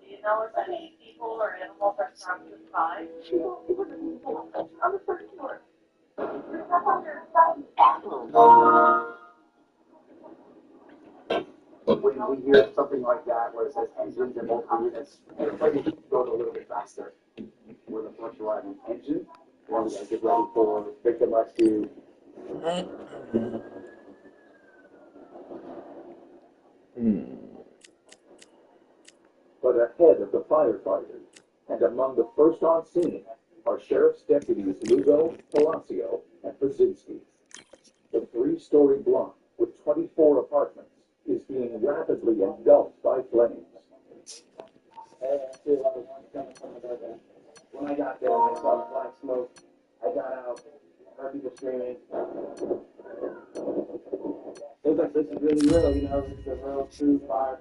you know if any people or animals are trapped inside? I'm a first floor. When we hear something like that, where it says engines and multiple units, everybody goes a little bit faster. We're the first arriving engine. Well, we gotta get ready for victim rescue. But ahead of the firefighters, and among the first on scene, are Sheriff's deputies Lugo, Palacio, and Brzezinski. The 3-story block with 24 apartments is being rapidly engulfed by flames. When I got there and I saw the black smoke, I got out, heard people screaming. It was like, this is really real, this is a real true fire.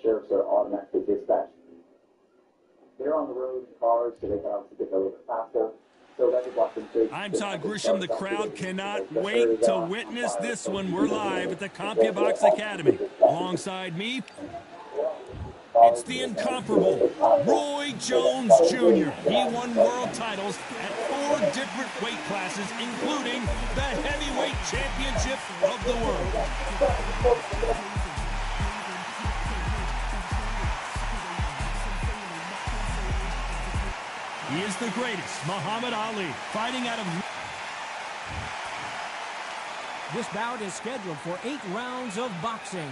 Sheriffs are automatically dispatched. They're on the road in cars, so they can obviously get a little bit faster. So that's what I'm Todd Grisham. The crowd cannot wait to witness this one. We're live at the CompuBox Academy. Alongside me, it's the incomparable Roy Jones Jr. He won world titles at 4 different weight classes, including the heavyweight championship of the world. He is the greatest, Muhammad Ali, fighting out of... This bout is scheduled for 8 rounds of boxing.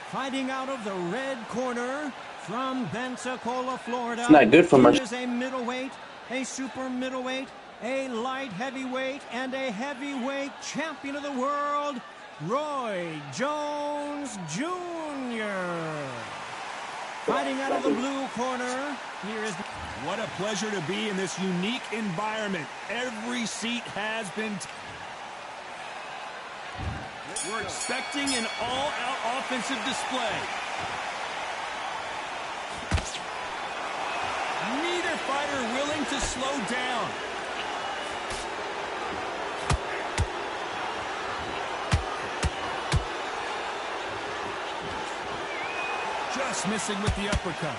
Fighting out of the red corner from Pensacola, Florida. It's not good for my... He is a middleweight, a super middleweight, a light heavyweight, and a heavyweight champion of the world, Roy Jones Jr. Fighting out of the blue corner, here is... What a pleasure to be in this unique environment. Every seat has been... We're expecting an all-out offensive display. Neither fighter willing to slow down. Just missing with the uppercut.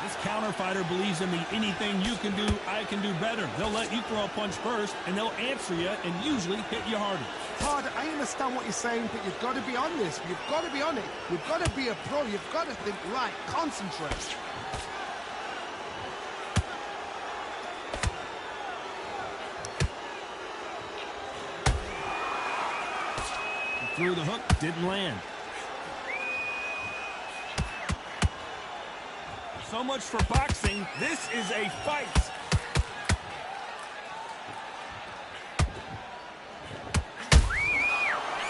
This counter fighter believes in the anything you can do, I can do better. They'll let you throw a punch first, and they'll answer you and usually hit you harder. Todd, I understand what you're saying, but you've got to be on this. You've got to be on it. You've got to be a pro. You've got to think right. Concentrate. Threw the hook, didn't land. So much for boxing. This is a fight.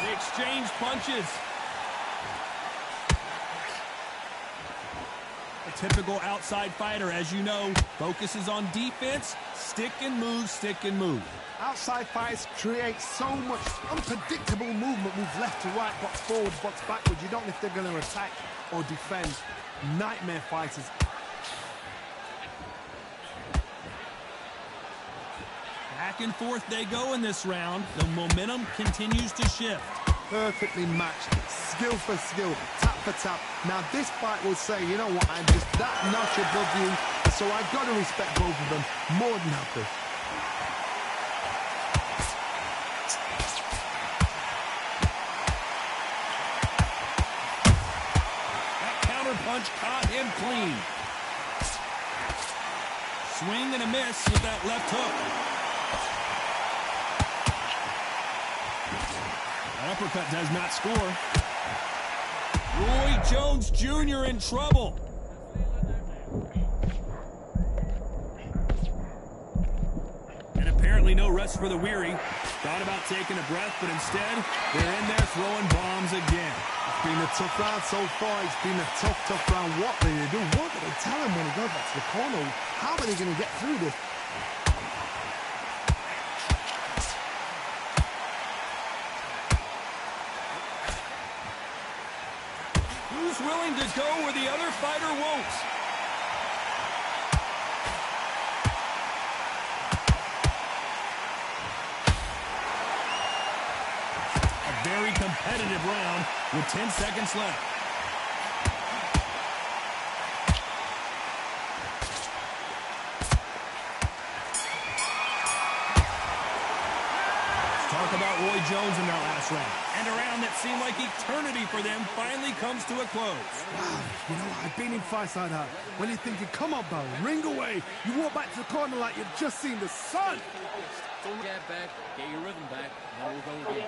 They exchange punches. A typical outside fighter, as you know, focuses on defense, stick and move, stick and move. Outside fighters create so much unpredictable movement, move left to right, box forward, box backwards. You don't know if they're going to attack or defend. Nightmare fighters. Back and forth they go in this round. The momentum continues to shift. Perfectly matched, skill for skill, tap for tap. Now this fight will say, you know what, I'm just that notch above you, so I've got to respect both of them more than happy. That counter punch caught him clean. Swing and a miss with that left hook. Uppercut does not score. Roy Jones Jr. in trouble. And apparently no rest for the weary. Thought about taking a breath, but instead, they're in there throwing bombs again. It's been a tough round so far. It's been a tough round. What do they do? What do they tell him when he goes back to the corner? How are they going to get through this? Willing to go where the other fighter won't. A very competitive round with 10 seconds left. Let's talk about Roy Jones in that last round. And a round that seemed like eternity for them finally comes to a close. Wow, you know, I've been in fights like that. When you're thinking, come on, Barry, ring away. You walk back to the corner like you've just seen the sun. Don't get back, get your rhythm back, and then we'll go again.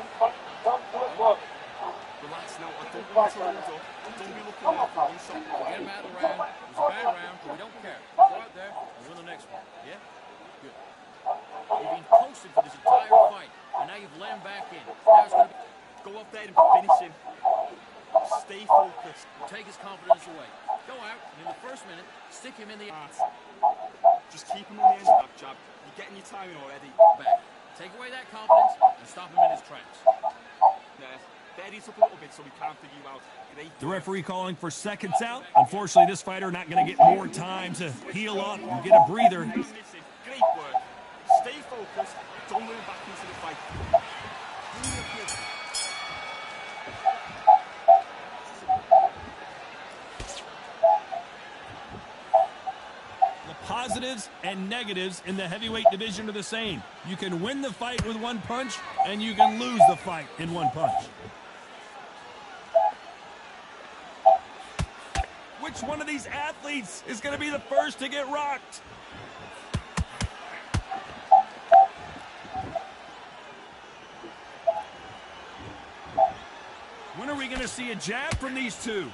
Relax now, I don't want to hold up. Don't be looking out for one shot. Forget about the round. It was a bad round, but we don't care. Go out there and win the next one. Yeah? Good. You've been posted for this entire fight, and now you've laid back in. Now it's going to be... Go up there and finish him. Stay focused. Take his confidence away. Go out, and in the first minute, stick him in the ass. Just keep him on the end of that jab. You're getting your timing already. Back. Take away that confidence and stop him in his tracks. Yeah. Steady up a little bit so we can't figure you out. Great. The referee calling for seconds out. Unfortunately, this fighter not going to get more time to heal up and get a breather. Great work. Stay focused. Don't move back into the fight. Positives and negatives in the heavyweight division are the same. You can win the fight with one punch, and you can lose the fight in one punch. Which one of these athletes is going to be the first to get rocked? When are we going to see a jab from these two?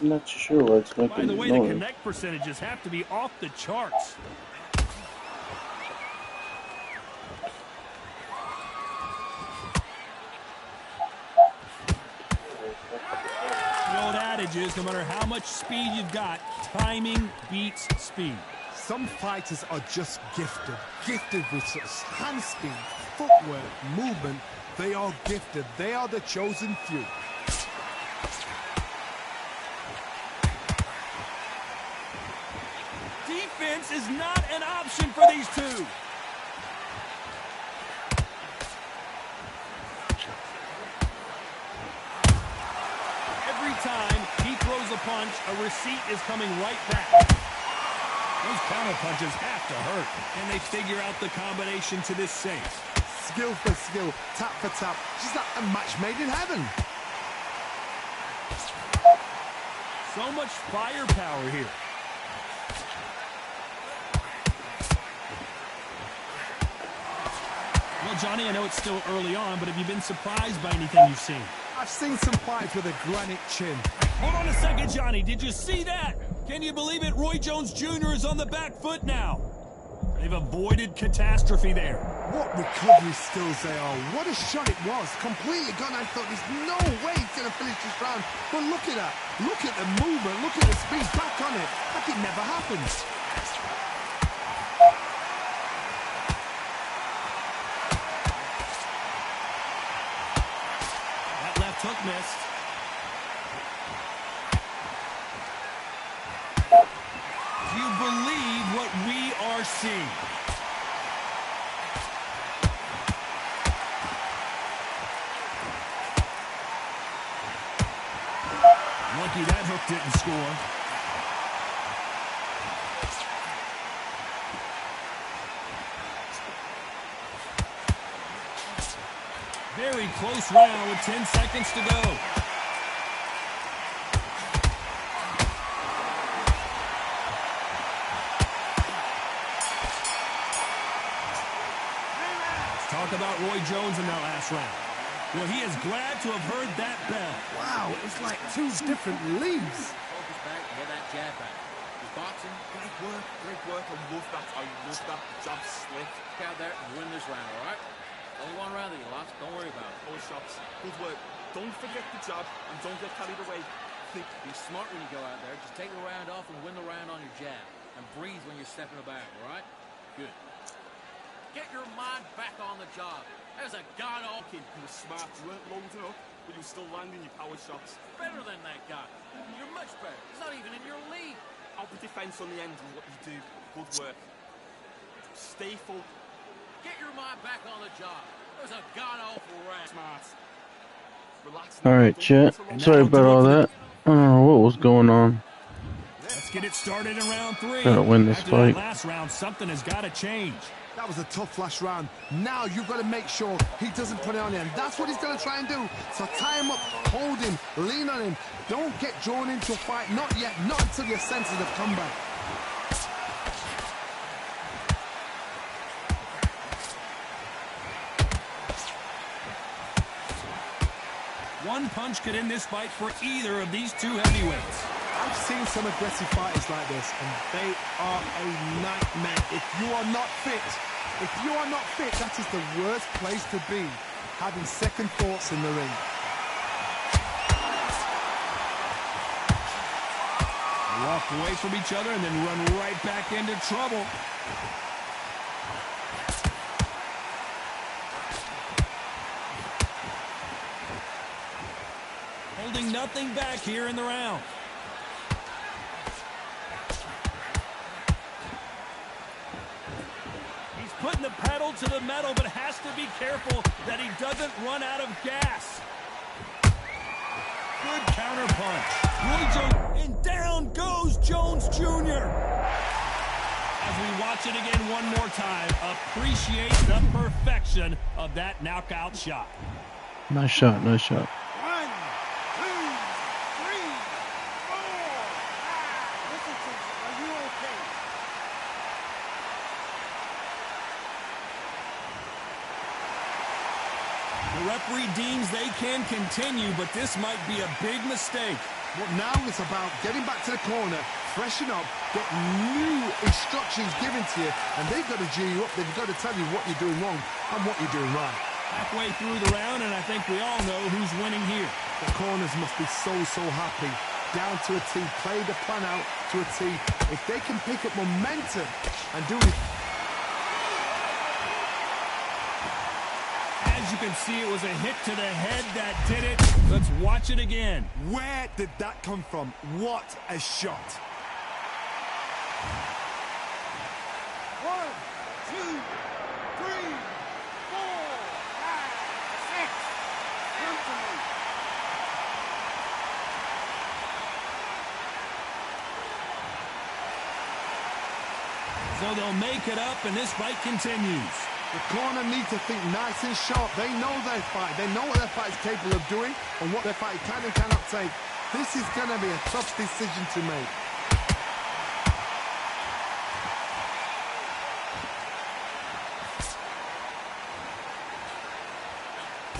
I'm not sure what's making By the way, noise. the connect percentages have to be off the charts. The old adage is, no matter how much speed you've got, timing beats speed. Some fighters are just gifted with such hand speed, footwork, movement. They are gifted. They are the chosen few. Defense is not an option for these two. Every time he throws a punch, a receipt is coming right back. Those counter punches have to hurt. Can they figure out the combination to this safe? Skill for skill, tap for tap. Just like a match made in heaven. So much firepower here. Well, Johnny, I know it's still early on, but have you been surprised by anything you've seen? I've seen some fights with a granite chin. Hold on a second, Johnny. Did you see that? Can you believe it? Roy Jones Jr. is on the back foot now. They've avoided catastrophe there. What recovery skills they are. What a shot it was. Completely gone. I thought there's no way he's going to finish this round. But look at that. Look at the movement. Look at the speed. Back on it. Like it never happens. That left hook missed. Do you believe what we are seeing? Lucky that hook didn't score. Very close round with 10 seconds to go. Talk about Roy Jones in that last round. Well, he is glad to have heard that bell. Wow, it's like two different leagues. Focus back, get that jab back. His boxing, Great work. I love that. I love that jab slip. get out there and win this round, all right? Only one round that you lost. Don't worry about it. All shots. Good work. Don't forget the jab and don't get carried away. Be smart when you go out there. Just take the round off and win the round on your jab. And breathe when you're stepping back, all right? Good. Get your mind back on the job. There's a god-awful kid. You were smart. You weren't loading up, but you were still landing your power shots. Better than that guy. You're much better. He's not even in your league. Out the defense on the end and what you do. Good work. Stay full. Get your mind back on the job. There's a god-awful round. Smart. Relax. Alright, chat. Sorry about all that. I don't know what was going on. Let's get it started in round 3. Gotta win this After fight. that last round, something has got to change. That was a tough last round. Now you've got to make sure he doesn't put it on you. And that's what he's going to try and do. So tie him up, hold him, lean on him. Don't get drawn into a fight. Not yet. Not until your senses have come back. One punch could end this fight for either of these two heavyweights. I've seen some aggressive fighters like this, and they are a nightmare. If you are not fit, that is the worst place to be, having second thoughts in the ring. They walk away from each other and then run right back into trouble. Holding nothing back here in the round. He's putting the pedal to the metal, but has to be careful that he doesn't run out of gas. Good counter punch. Roy Jones, and down goes Jones Jr. As we watch it again one more time, appreciate the perfection of that knockout shot. Nice shot, nice shot. 1, 2, 3, 4, 5. Listen to me. Are you okay? The referee deems they can continue, but this might be a big mistake. Well, now it's about getting back to the corner, freshen up, get new instructions given to you, and they've got to G you up. They've got to tell you what you're doing wrong and what you're doing right. Halfway through the round, and I think we all know who's winning here. The corners must be so happy. Down to a T, play the plan out to a T. If they can pick up momentum and do it. As you can see, it was a hit to the head that did it. Let's watch it again. Where did that come from? What a shot. 1, 2, 3, 4, 5, 6. Come to me. So they'll make it up, and this fight continues. The corner need to think nice and sharp. They know their fight. They know what their fight is capable of doing and what their fight can and cannot take. This is going to be a tough decision to make.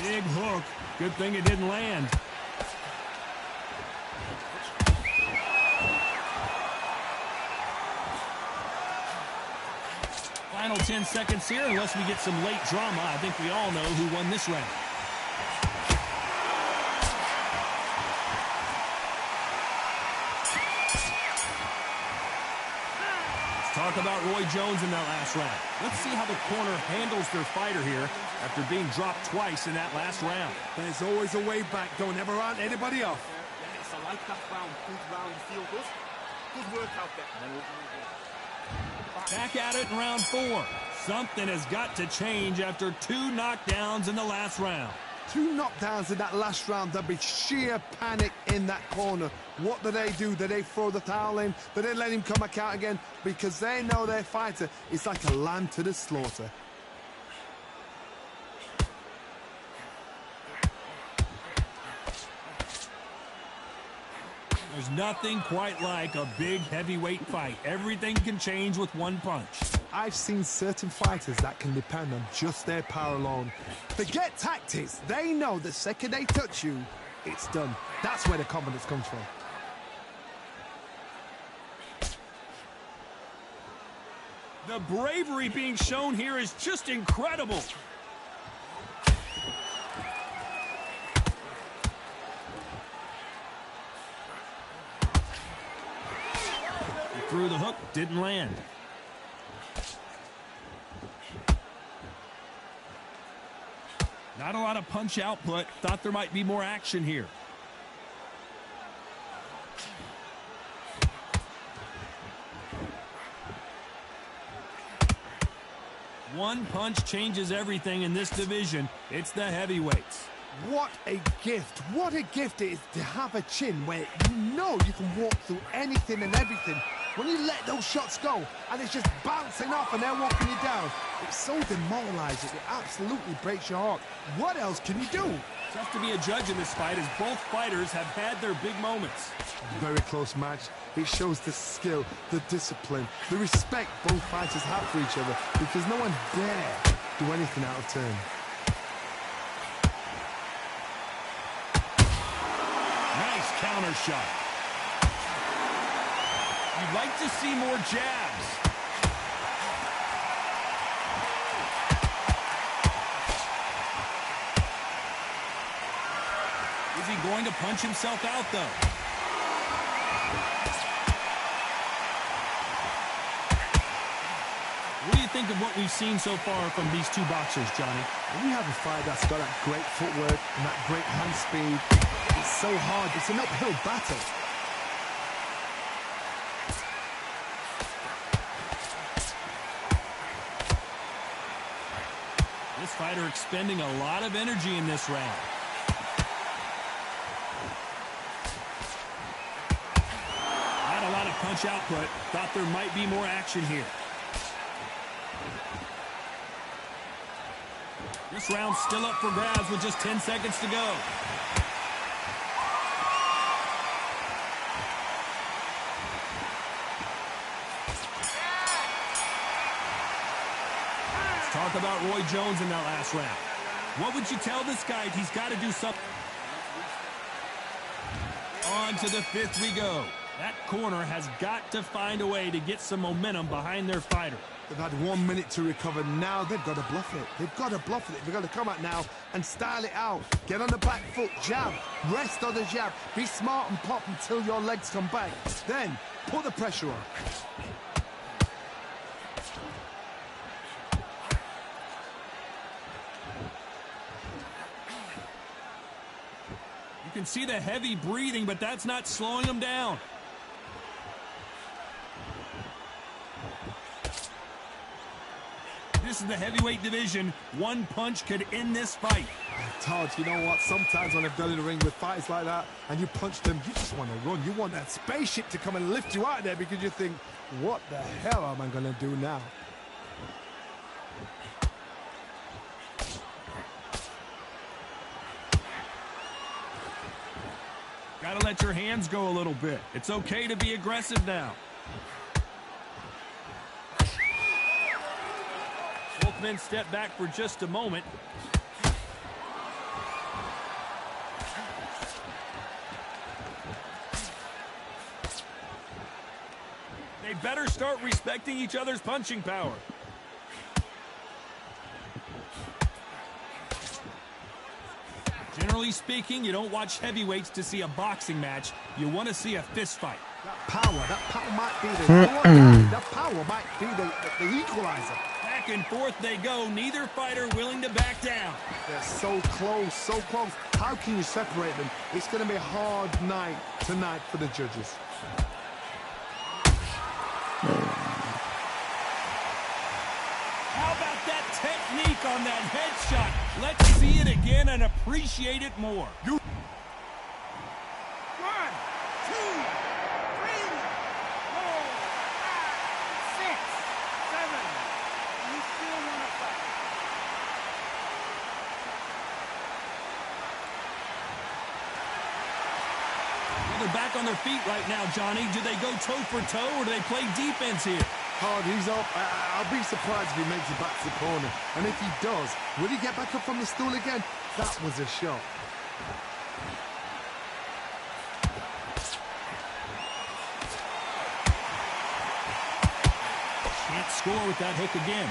Big hook. Good thing it didn't land. Final 10 seconds here, unless we get some late drama. I think we all know who won this round. Let's talk about Roy Jones in that last round. Let's see how the corner handles their fighter here after being dropped twice in that last round. There's always a way back. Don't ever round anybody off. It's a like that round. Good round. You feel good? Good work out there. Back at it in round 4. Something has got to change after 2 knockdowns in the last round. 2 knockdowns in that last round. There'll be sheer panic in that corner. What do? Do they throw the towel in? Do they let him come back out again? Because they know their fighter is like a lamb to the slaughter. There's nothing quite like a big heavyweight fight. Everything can change with one punch. I've seen certain fighters that can depend on just their power alone. Forget tactics. They know the second they touch you, it's done. That's where the confidence comes from. The bravery being shown here is just incredible. Threw the hook, didn't land. Not a lot of punch output. Thought there might be more action here. One punch changes everything in this division. It's the heavyweights. What a gift. What a gift it is to have a chin where you know you can walk through anything and everything. When you let those shots go and it's just bouncing off and they're walking you down, it's so demoralizing. It absolutely breaks your heart. What else can you do? Tough to be a judge in this fight as both fighters have had their big moments. Very close match. It shows the skill, the discipline, the respect both fighters have for each other because no one dare do anything out of turn. Nice counter shot. You'd like to see more jabs. Is he going to punch himself out, though? What do you think of what we've seen so far from these two boxers, Johnny? When you have a fight that's got that great footwork and that great hand speed, it's so hard. It's an uphill battle. This fighter expending a lot of energy in this round. Not a lot of punch output. Thought there might be more action here. This round's still up for grabs with just 10 seconds to go. Let's talk about Roy Jones in that last round. What would you tell this guy? He's got to do something. On to the fifth we go. That corner has got to find a way to get some momentum behind their fighter. They've had 1 minute to recover. Now they've got to bluff it. They've got to bluff it. They've got to come out now and style it out. Get on the back foot, jab. Rest on the jab. Be smart and pop until your legs come back. Then put the pressure on. You can see the heavy breathing, but that's not slowing him down. This is the heavyweight division. One punch could end this fight. Todd, you know what? Sometimes when I've done in the ring with fights like that and you punch them, you just want to run. You want that spaceship to come and lift you out of there because you think, what the hell am I going to do now? Gotta let your hands go a little bit. It's okay to be aggressive now. Both men step back for just a moment. They better start respecting each other's punching power. Generally speaking, you don't watch heavyweights to see a boxing match. You want to see a fist fight. That power might be that power might be the equalizer. Back and forth they go. Neither fighter willing to back down. They're so close, so close. How can you separate them? It's going to be a hard night tonight for the judges. How about that technique on that headshot? Let's see it again and appreciate it more. 1, 2, 3, 4, 5, 6, 7. You still want to fight? Well, they're back on their feet right now, Johnny. Do they go toe for toe or do they play defense here? Hard, he's up. I'll be surprised if he makes it back to the corner. And if he does, will he get back up from the stool again? That was a shot. Can't score with that hook again.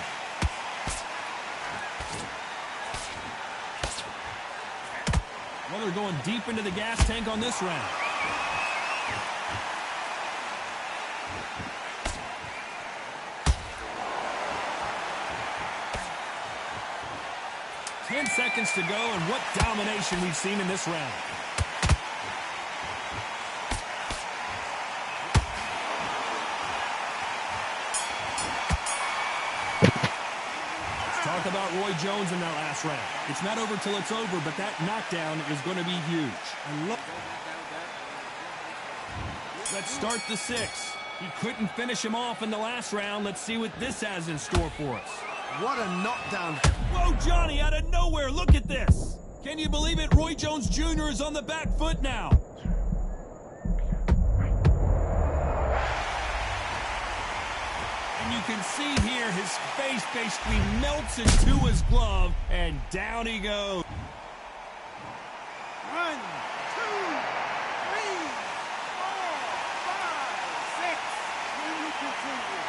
Well, they're going deep into the gas tank on this round. Seconds to go, and what domination we've seen in this round. Let's talk about Roy Jones in that last round. It's not over till it's over, but that knockdown is going to be huge. Let's start the sixth. He couldn't finish him off in the last round. Let's see what this has in store for us. What a knockdown. Whoa, Johnny, out of nowhere. Look at this. Can you believe it? Roy Jones Jr. is on the back foot now. And you can see here his face basically melts into his glove, and down he goes. 1, 2, 3, 4, 5, 6. Then we continue.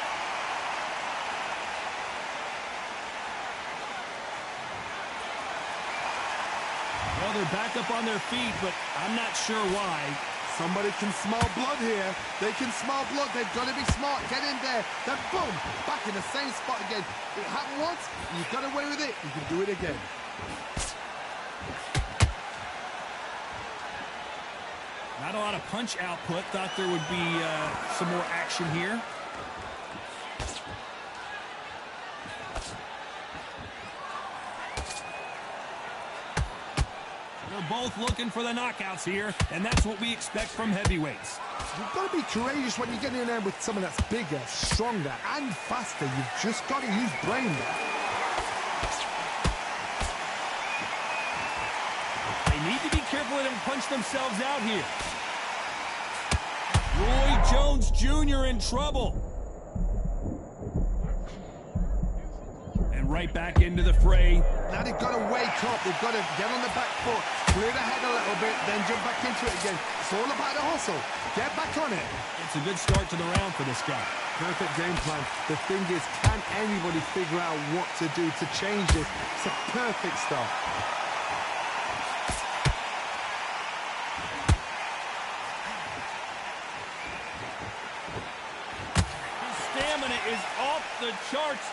Well, they're back up on their feet, but I'm not sure why. Somebody can smell blood here. They can smell blood. They've got to be smart. Get in there. Then boom, back in the same spot again. It happened once. You got away with it. You can do it again. Not a lot of punch output. Thought there would be some more action here. Both looking for the knockouts here, and that's what we expect from heavyweights. You've got to be courageous when you get in there with someone that's bigger, stronger, and faster. You've just got to use brain there. themselves out here. Roy Jones Jr. in trouble. And right back into the fray. Now they've got to wake up. They've got to get on the back foot, clear the head a little bit, then jump back into it again. It's all about the hustle. Get back on it. It's a good start to the round for this guy. Perfect game plan. The thing is, can anybody figure out what to do to change this? It's a perfect start. His stamina is off the charts.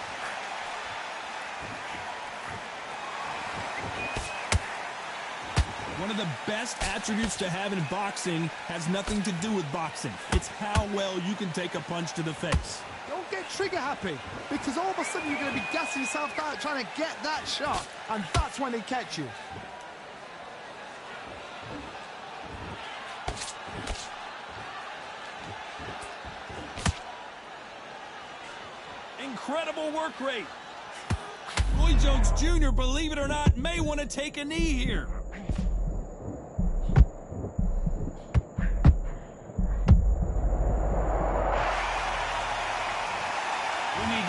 One of the best attributes to have in boxing has nothing to do with boxing. It's how well you can take a punch to the face. Don't get trigger happy, because all of a sudden you're going to be gassing yourself out trying to get that shot, and that's when they catch you. Incredible work rate. Roy Jones Jr., believe it or not, may want to take a knee here.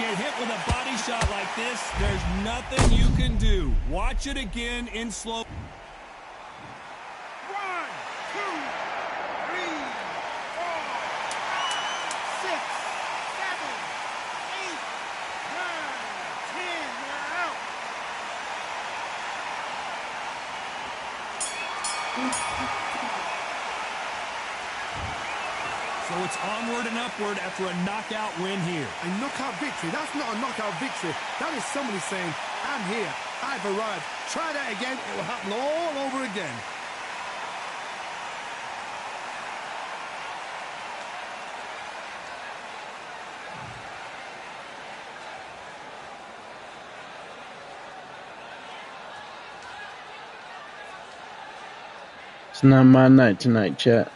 Hit with a body shot like this, there's nothing you can do. Watch it again in slow. 1, 2, 3, 4, 6, 7, 8, 9, 10. We're out. So it's onward and upward after a knockout win here. A knockout victory? That's not a knockout victory. That is somebody saying, I'm here, I've arrived. Try that again, it will happen all over again. It's not my night tonight, chat.